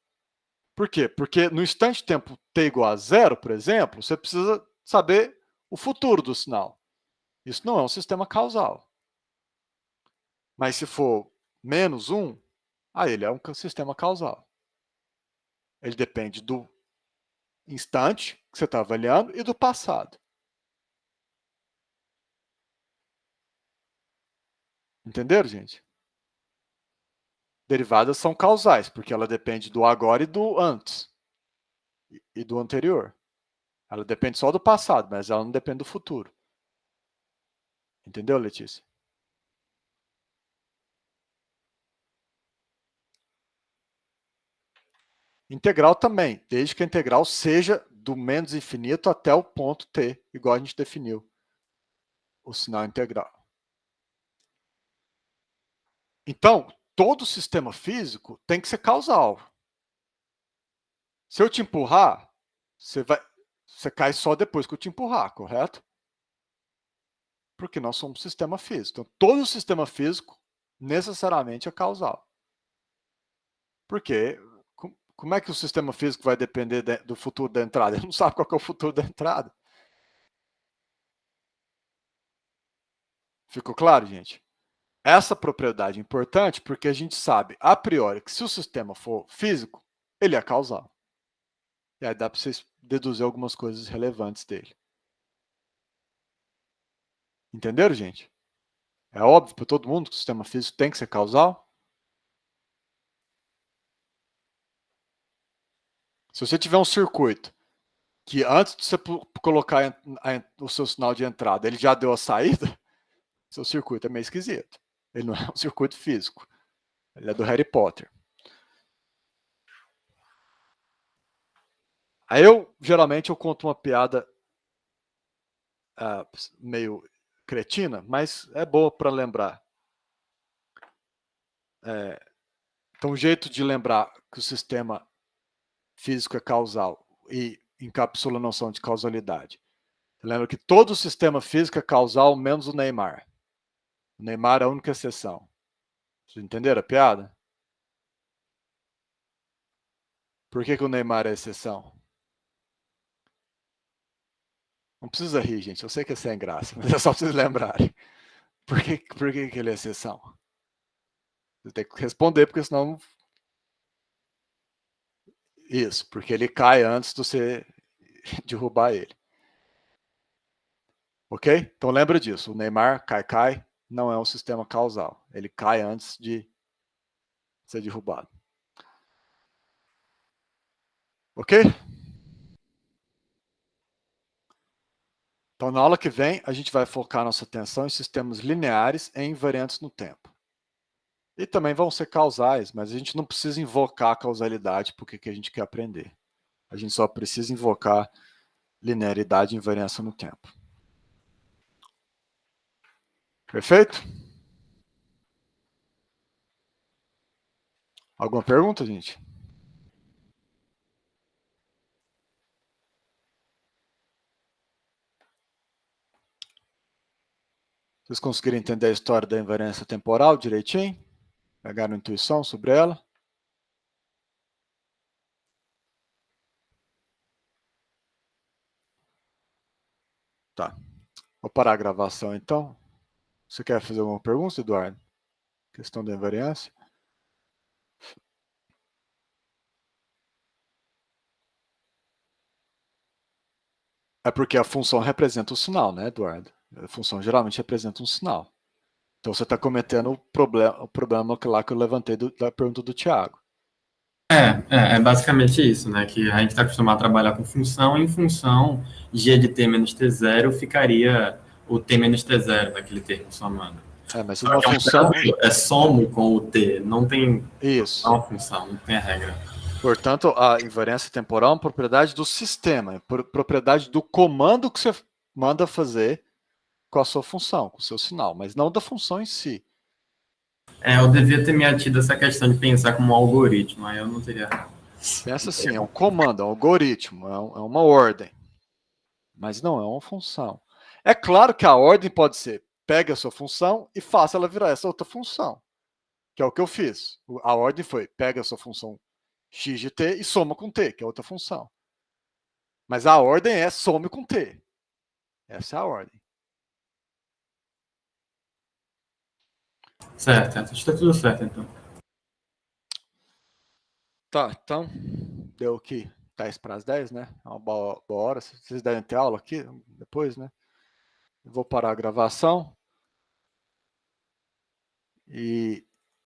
Por quê? Porque no instante de tempo t igual a 0, por exemplo, você precisa saber o futuro do sinal. Isso não é um sistema causal. Mas se for menos 1, aí ele é um sistema causal. Ele depende do instante que você está avaliando e do passado. Entenderam, gente? Derivadas são causais, porque ela depende do agora e do antes. E do anterior. Ela depende só do passado, mas ela não depende do futuro. Entendeu, Letícia? Integral também, desde que a integral seja do menos infinito até o ponto t, igual a gente definiu o sinal integral. Então, todo sistema físico tem que ser causal. Se eu te empurrar, você cai só depois que eu te empurrar, correto? Porque nós somos um sistema físico. Então, todo sistema físico necessariamente é causal. Porque como é que o sistema físico vai depender do futuro da entrada? Ele não sabe qual que é o futuro da entrada. Ficou claro, gente? Essa propriedade é importante porque a gente sabe, a priori, que se o sistema for físico, ele é causal. E aí dá para vocês deduzir algumas coisas relevantes dele. Entenderam, gente? É óbvio para todo mundo que o sistema físico tem que ser causal? Se você tiver um circuito que antes de você colocar o seu sinal de entrada, ele já deu a saída, seu circuito é meio esquisito. Ele não é um circuito físico. Ele é do Harry Potter. Aí geralmente, eu conto uma piada meio cretina, mas é boa para lembrar. Então, um jeito de lembrar que o sistema físico é causal e encapsula a noção de causalidade. Lembra que todo o sistema físico é causal, menos o Neymar. O Neymar é a única exceção. Vocês entenderam a piada? Por que o Neymar é a exceção? Não precisa rir, gente. Eu sei que é sem graça, mas é só para vocês lembrarem. Por que ele é exceção? Você tem que responder, porque senão... Isso, porque ele cai antes de você derrubar ele. Ok? Então lembra disso. O Neymar cai, não é um sistema causal. Ele cai antes de ser derrubado. Ok? Então, na aula que vem, a gente vai focar nossa atenção em sistemas lineares e invariantes no tempo. E também vão ser causais, mas a gente não precisa invocar a causalidade porque que a gente quer aprender. A gente só precisa invocar linearidade e invariância no tempo. Perfeito? Alguma pergunta, gente? Vocês conseguiram entender a história da invariância temporal direitinho? Pegaram intuição sobre ela? Tá. Vou parar a gravação então. Você quer fazer alguma pergunta, Eduardo? Questão da invariância? É porque a função representa o sinal, né, Eduardo? A função geralmente representa um sinal. Então você está cometendo o problema lá que eu levantei da pergunta do Thiago. É basicamente isso, né? Que a gente está acostumado a trabalhar com função, e em função, g de t menos t0 ficaria o t menos t0 naquele termo somando. Mas uma função... É somo com o t, não tem... Isso. Não é uma função, não tem a regra. Portanto, a invariância temporal é uma propriedade do sistema, é propriedade do comando que você manda fazer com a sua função, com o seu sinal, mas não da função em si. Eu devia ter me atido essa questão de pensar como um algoritmo, aí eu não teria... Pensa assim, é um comando, é um algoritmo, é uma ordem, mas não é uma função. É claro que a ordem pode ser, pegue a sua função e faça ela virar essa outra função, que é o que eu fiz. A ordem foi, pega a sua função x de t e soma com t, que é outra função. Mas a ordem é some com t. Essa é a ordem. Certo, está tudo certo, então. Tá, então, deu aqui 10 para as 10, né? É uma boa hora. Vocês devem ter aula aqui depois, né? Eu vou parar a gravação. E